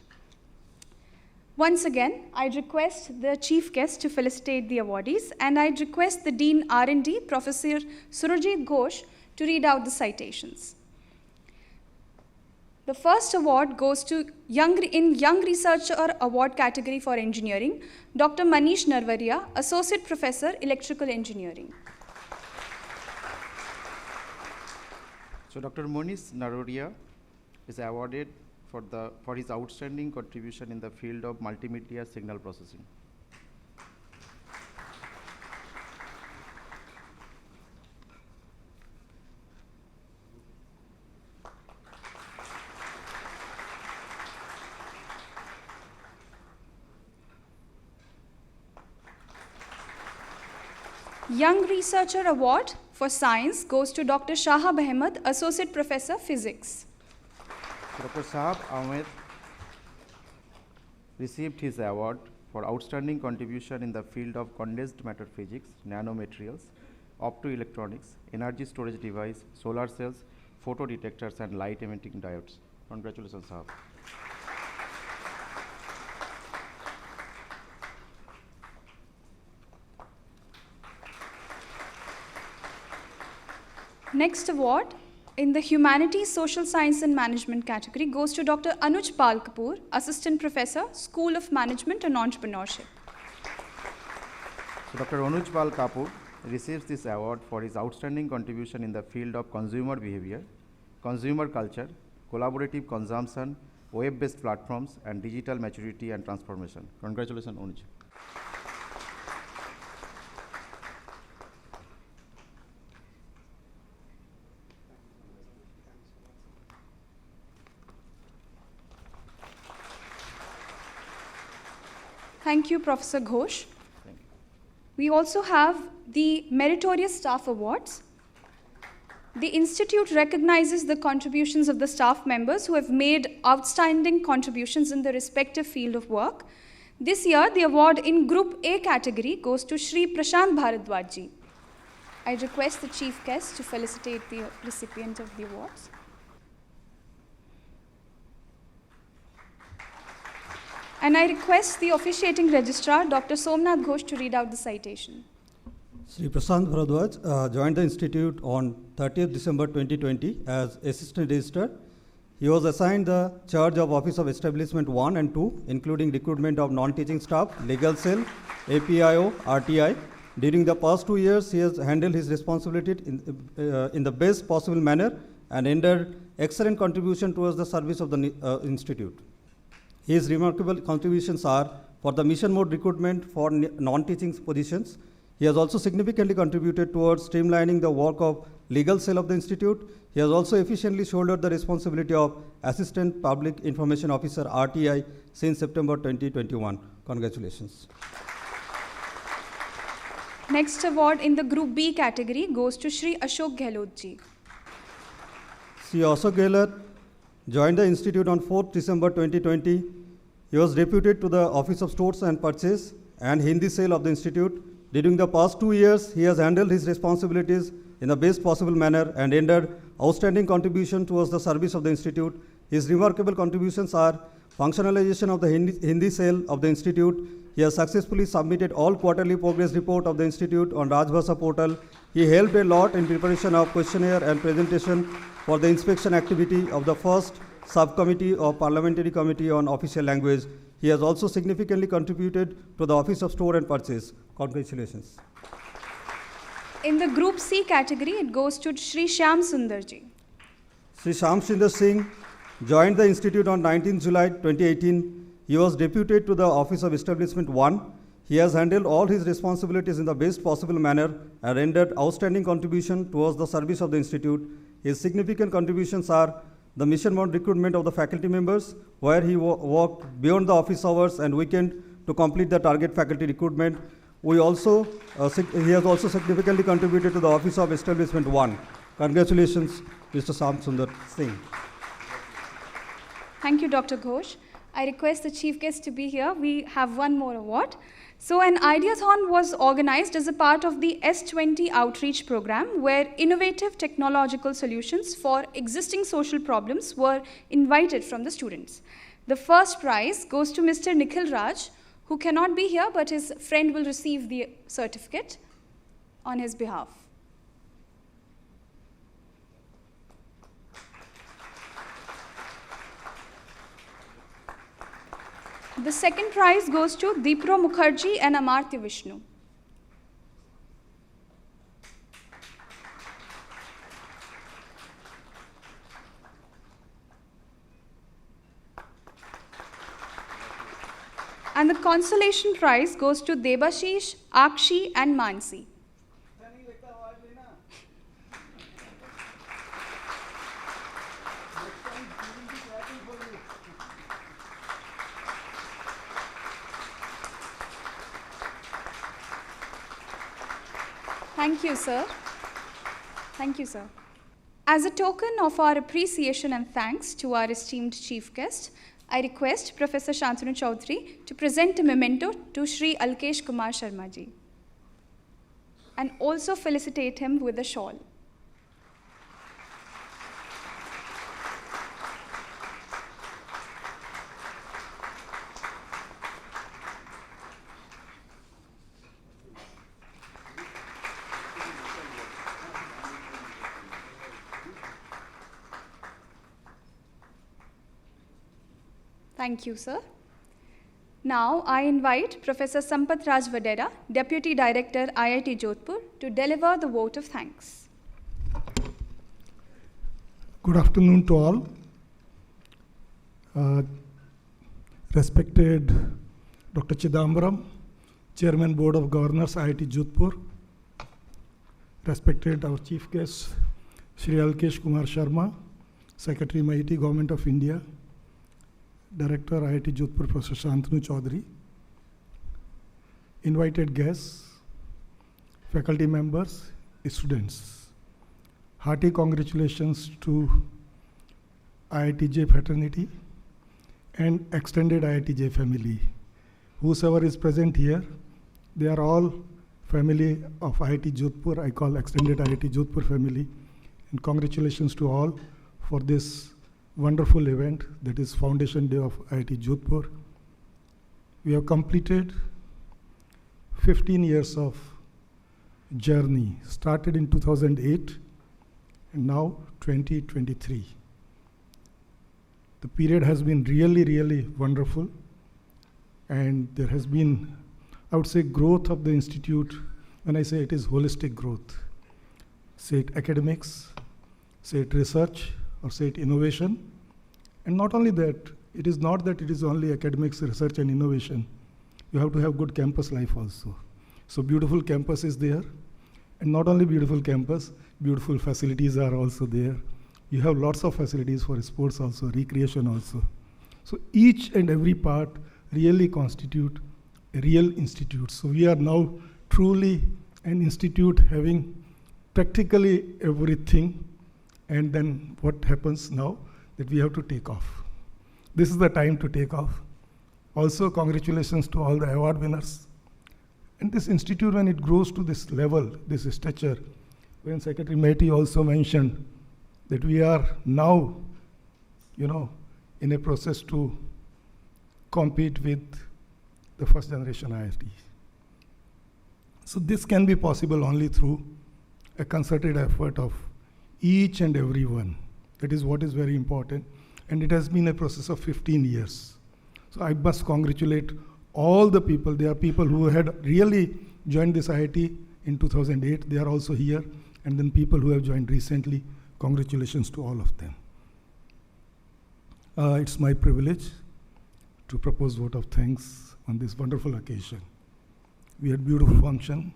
Speaker 1: Once again, I'd request the chief guest to felicitate the awardees, and I'd request the Dean R&D, Professor Surajit Ghosh, to read out the citations. The first award goes to Young Researcher Award category for engineering, Dr. Manish Narvaria, Associate Professor, Electrical Engineering.
Speaker 6: So Dr. Manish Narvaria is awarded for his outstanding contribution in the field of multimedia signal processing.
Speaker 1: Young Researcher Award for Science goes to Dr. Shahab Ahmed, Associate Professor, Physics.
Speaker 6: Dr. Shahab Ahmed received his award for outstanding contribution in the field of condensed matter physics, nanomaterials, optoelectronics, energy storage device, solar cells, photo detectors, and light emitting diodes. Congratulations, sir.
Speaker 1: Next award in the Humanities, Social Science and Management category goes to Dr. Anuj Pal Kapoor, Assistant Professor, School of Management and Entrepreneurship.
Speaker 6: So Dr. Anuj Pal Kapoor receives this award for his outstanding contribution in the field of consumer behavior, consumer culture, collaborative consumption, web-based platforms, and digital maturity and transformation. Congratulations, Anuj.
Speaker 1: Thank you, Professor Ghosh.
Speaker 6: Thank you.
Speaker 1: We also have the Meritorious Staff Awards. The Institute recognizes the contributions of the staff members who have made outstanding contributions in their respective field of work. This year, the award in Group A category goes to Shri Prashant Bharadwaj ji. I request the Chief Guest to felicitate the recipient of the awards. And I request the officiating registrar, Dr. Somnath Ghosh, to read out the citation.
Speaker 7: Sri Prashant Bharadwaj joined the Institute on 30th December 2020 as Assistant Registrar. He was assigned the charge of Office of Establishment 1 and 2, including recruitment of non-teaching staff, legal cell, APIO, RTI. During the past 2 years, he has handled his responsibility in the best possible manner and rendered excellent contribution towards the service of the Institute. His remarkable contributions are for the mission mode recruitment for non-teaching positions. He has also significantly contributed towards streamlining the work of legal cell of the Institute. He has also efficiently shouldered the responsibility of Assistant Public Information Officer RTI since September 2021. Congratulations.
Speaker 1: Next award in the Group B category goes to Shri Ashok Gehlot ji.
Speaker 7: Sri Ashok Gehlot joined the Institute on 4th December 2020. He was deputed to the Office of Stores and Purchase and Hindi Cell of the Institute. During the past 2 years, he has handled his responsibilities in the best possible manner and rendered outstanding contribution towards the service of the Institute. His remarkable contributions are functionalization of the Hindi Cell of the Institute. He has successfully submitted all quarterly progress report of the Institute on Rajbhasha portal. He helped a lot in preparation of questionnaire and presentation for the inspection activity of the first subcommittee of Parliamentary Committee on Official Language. He has also significantly contributed to the Office of Store and Purchase. Congratulations.
Speaker 1: In the Group C category, it goes to Shri Shyam Sundar ji.
Speaker 7: Shri Shyam Sundar Singh joined the Institute on 19 July 2018. He was deputed to the Office of Establishment 1. He has handled all his responsibilities in the best possible manner and rendered outstanding contribution towards the service of the Institute. His significant contributions are the mission mode recruitment of the faculty members, where he worked beyond the office hours and weekend to complete the target faculty recruitment. He has also significantly contributed to the Office of Establishment 1. Congratulations, Mr. Shyam Sundar Singh.
Speaker 1: Thank you, Dr. Ghosh. I request the Chief Guest to be here. We have one more award. So an Ideathon was organized as a part of the S20 outreach program, where innovative technological solutions for existing social problems were invited from the students. The first prize goes to Mr. Nikhil Raj, who cannot be here, but his friend will receive the certificate on his behalf. The second prize goes to Deepro Mukherjee and Amartya Vishnu. And the consolation prize goes to Debashish, Akshi and Mansi. Thank you, sir. Thank you, sir. As a token of our appreciation and thanks to our esteemed chief guest, I request Professor Shantanu Chaudhary to present a memento to Shri Alkesh Kumar Sharma ji. and also felicitate him with a shawl. Thank you, sir. Now, I invite Professor Sampath Raj Vadera, Deputy Director, IIT Jodhpur, to deliver the vote of thanks.
Speaker 8: Good afternoon to all. Respected Dr. Chidambaram, Chairman Board of Governors, IIT Jodhpur. Respected our Chief Guest, Shri Alkesh Kumar Sharma, Secretary MeitY, Government of India. Director, IIT Jodhpur, Professor Shantanu Chaudhary. Invited guests, faculty members, students. Hearty congratulations to IITJ fraternity and extended IITJ family. Whosoever is present here, they are all family of IIT Jodhpur. I call extended IIT Jodhpur family. And congratulations to all for this wonderful event that is Foundation Day of IIT Jodhpur. We have completed 15 years of journey, started in 2008 and now 2023. The period has been really, really wonderful, and there has been, I would say, growth of the institute. When I say it is holistic growth, say it academics, say it research, or say it innovation. And not only that, it is not that it is only academics, research and innovation. You have to have good campus life also. So beautiful campus is there. And not only beautiful campus, beautiful facilities are also there. You have lots of facilities for sports also, recreation also. So each and every part really constitute a real institute. So we are now truly an institute having practically everything. And then what happens now? That we have to take off. This is the time to take off. Also, congratulations to all the award winners. And this institute, when it grows to this level, this stature, when Secretary MeitY also mentioned that we are now, in a process to compete with the first generation IIT. So this can be possible only through a concerted effort of each and every one. That is what is very important. And it has been a process of 15 years. So I must congratulate all the people. There are people who had really joined this IIT in 2008. They are also here. And then people who have joined recently. Congratulations to all of them. It's my privilege to propose vote of thanks on this wonderful occasion. We had beautiful function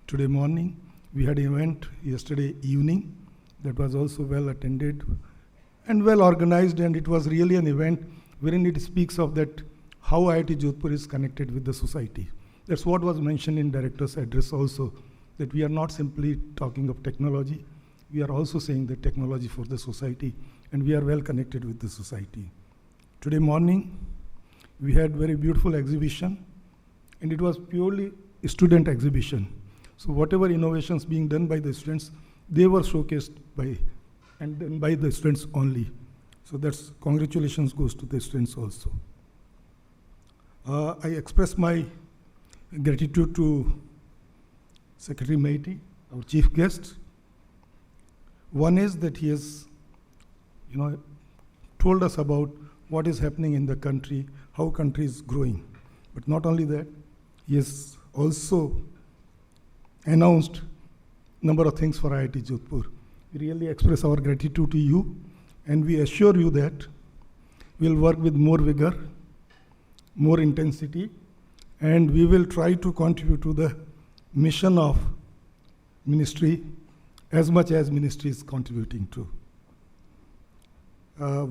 Speaker 8: today morning. We had an event yesterday evening that was also well attended and well organized, and it was really an event wherein it speaks of that how IIT Jodhpur is connected with the society. That's what was mentioned in director's address also, that we are not simply talking of technology, we are also saying that technology for the society, and we are well connected with the society. Today morning, we had very beautiful exhibition, and it was purely a student exhibition. So whatever innovations being done by the students, they were showcased by the students only. So that's congratulations goes to the students also. I express my gratitude to Secretary MeitY, our chief guest. One is that he has, told us about what is happening in the country, how country is growing. But not only that, he has also announced number of things for IIT Jodhpur. We really express our gratitude to you, and we assure you that we'll work with more vigor, more intensity, and we will try to contribute to the mission of ministry as much as ministry is contributing to.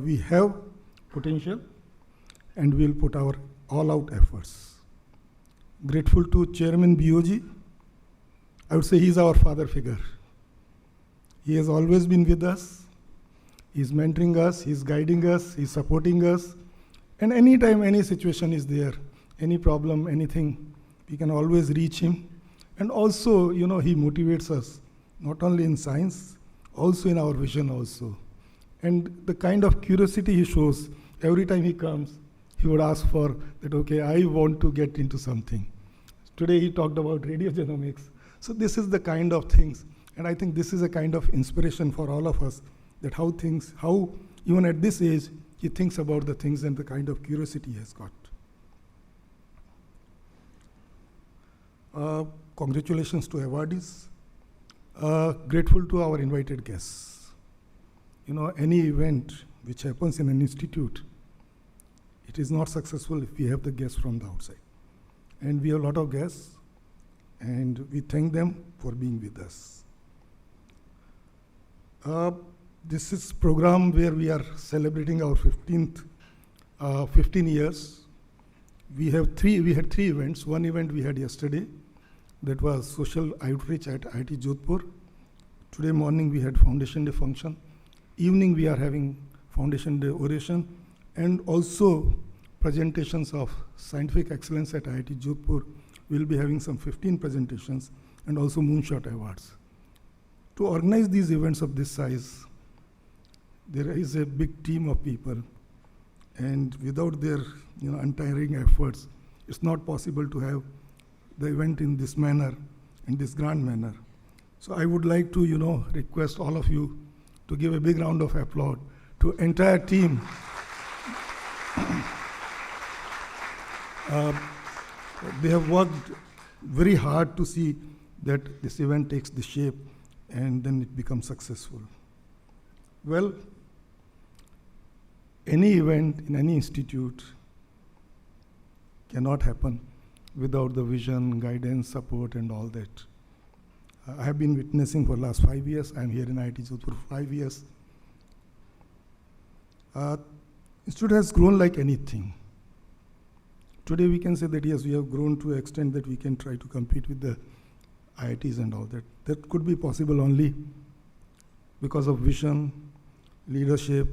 Speaker 8: We have potential, and we'll put our all-out efforts. Grateful to Chairman BOG. I would say he's our father figure. He has always been with us. He's mentoring us, he's guiding us, he's supporting us. And anytime any situation is there, any problem, anything, we can always reach him. And also, he motivates us, not only in science, also in our vision also. And the kind of curiosity he shows, every time he comes, he would ask for that, okay, I want to get into something. Today he talked about radiogenomics. So this is the kind of things, and I think this is a kind of inspiration for all of us, that how even at this age, he thinks about the things and the kind of curiosity he has got. Congratulations to awardees. Grateful to our invited guests. Any event which happens in an institute, it is not successful if we have the guests from the outside. And we have a lot of guests, and we thank them for being with us. This is program where we are celebrating our 15 years. We had three events. One event we had yesterday, that was social outreach at IIT Jodhpur. Today morning we had Foundation Day function. Evening we are having Foundation Day oration, and also presentations of scientific excellence at IIT Jodhpur. We'll be having some 15 presentations, and also Moonshot Awards. To organize these events of this size, there is a big team of people, and without their untiring efforts, it's not possible to have the event in this manner, in this grand manner. So I would like to request all of you to give a big round of applause to entire team. They have worked very hard to see that this event takes the shape and then it becomes successful. Well, any event in any institute cannot happen without the vision, guidance, support, and all that. I have been witnessing for the last 5 years. I'm here in IIT Jodhpur for 5 years. Institute has grown like anything. Today we can say that yes, we have grown to an extent that we can try to compete with the IITs and all that. That could be possible only because of vision, leadership,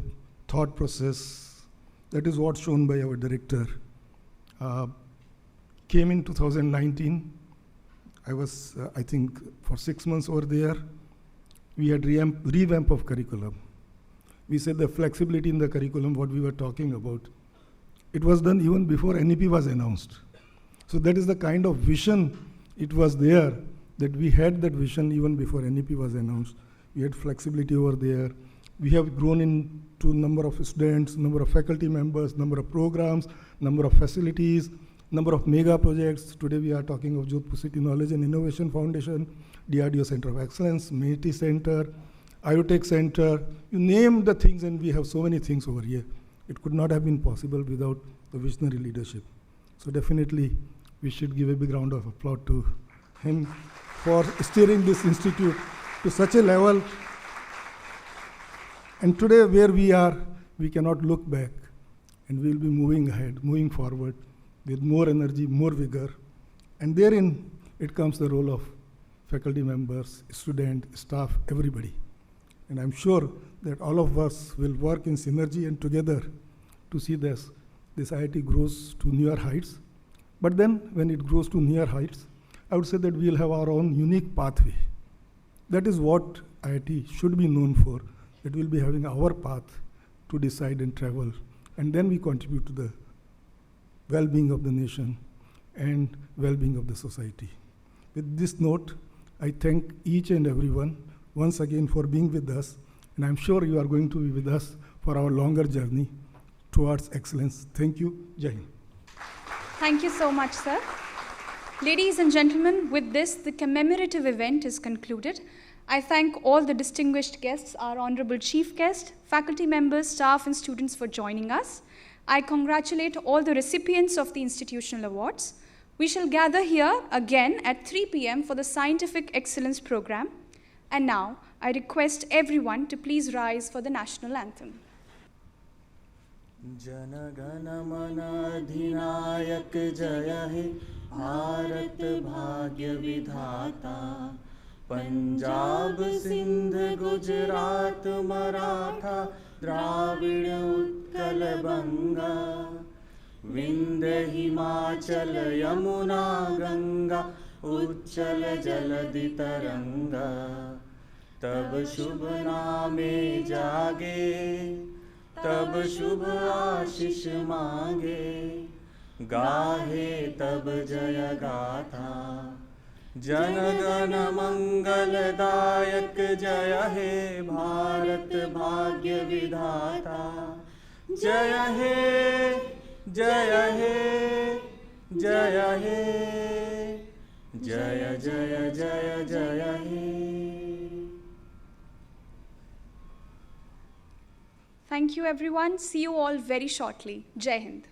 Speaker 8: thought process. That is what's shown by our director. Came in 2019. I was, I think, for 6 months over there. We had revamp of curriculum. We said the flexibility in the curriculum, what we were talking about, it was done even before NEP was announced. So that is the kind of vision it was there, that we had that vision even before NEP was announced. We had flexibility over there. We have grown into number of students, number of faculty members, number of programs, number of facilities, number of mega projects. Today we are talking of Jodhpur City Knowledge and Innovation Foundation, DRDO Center of Excellence, METI Center, IoTech Center. You name the things, and we have so many things over here. It could not have been possible without the visionary leadership. So definitely we should give a big round of applause to him for steering this institute to such a level. And today where we are, we cannot look back, and we'll be moving ahead, moving forward with more energy, more vigor. And therein, it comes the role of faculty members, students, staff, everybody. And I'm sure that all of us will work in synergy and together to see this IIT grows to newer heights. But then, when it grows to newer heights, I would say that we'll have our own unique pathway. That is what IIT should be known for, that we'll be having our path to decide and travel. And then we contribute to the well-being of the nation and well-being of the society. With this note, I thank each and everyone once again for being with us, and I'm sure you are going to be with us for our longer journey towards excellence. Thank you. Jai Hind.
Speaker 1: Thank you so much, sir. Ladies and gentlemen, with this, the commemorative event is concluded. I thank all the distinguished guests, our honorable chief guest, faculty members, staff, and students for joining us. I congratulate all the recipients of the institutional awards. We shall gather here again at 3 p.m. for the Scientific Excellence Program. And now, I request everyone to please rise for the national anthem.
Speaker 9: Jana Gana मन अधिनायक जय हे भारत भाग्य विधाता पंजाब सिंध गुजरात मराठा द्राविड़ उत्कल बंगा विंध्य हिमाचल यमुना गंगा उच्चल जलधि तरंगा, तब शुभ नामे जागे, तब शुभ आशीष मांगे, गाहे तब जय गाथा। जन गण मंगलदायक जय हे भारत भाग्य विधाता, जय हे जय हे जय हे जय जय जय जय हे।
Speaker 1: Thank you everyone. See you all very shortly. Jai Hind.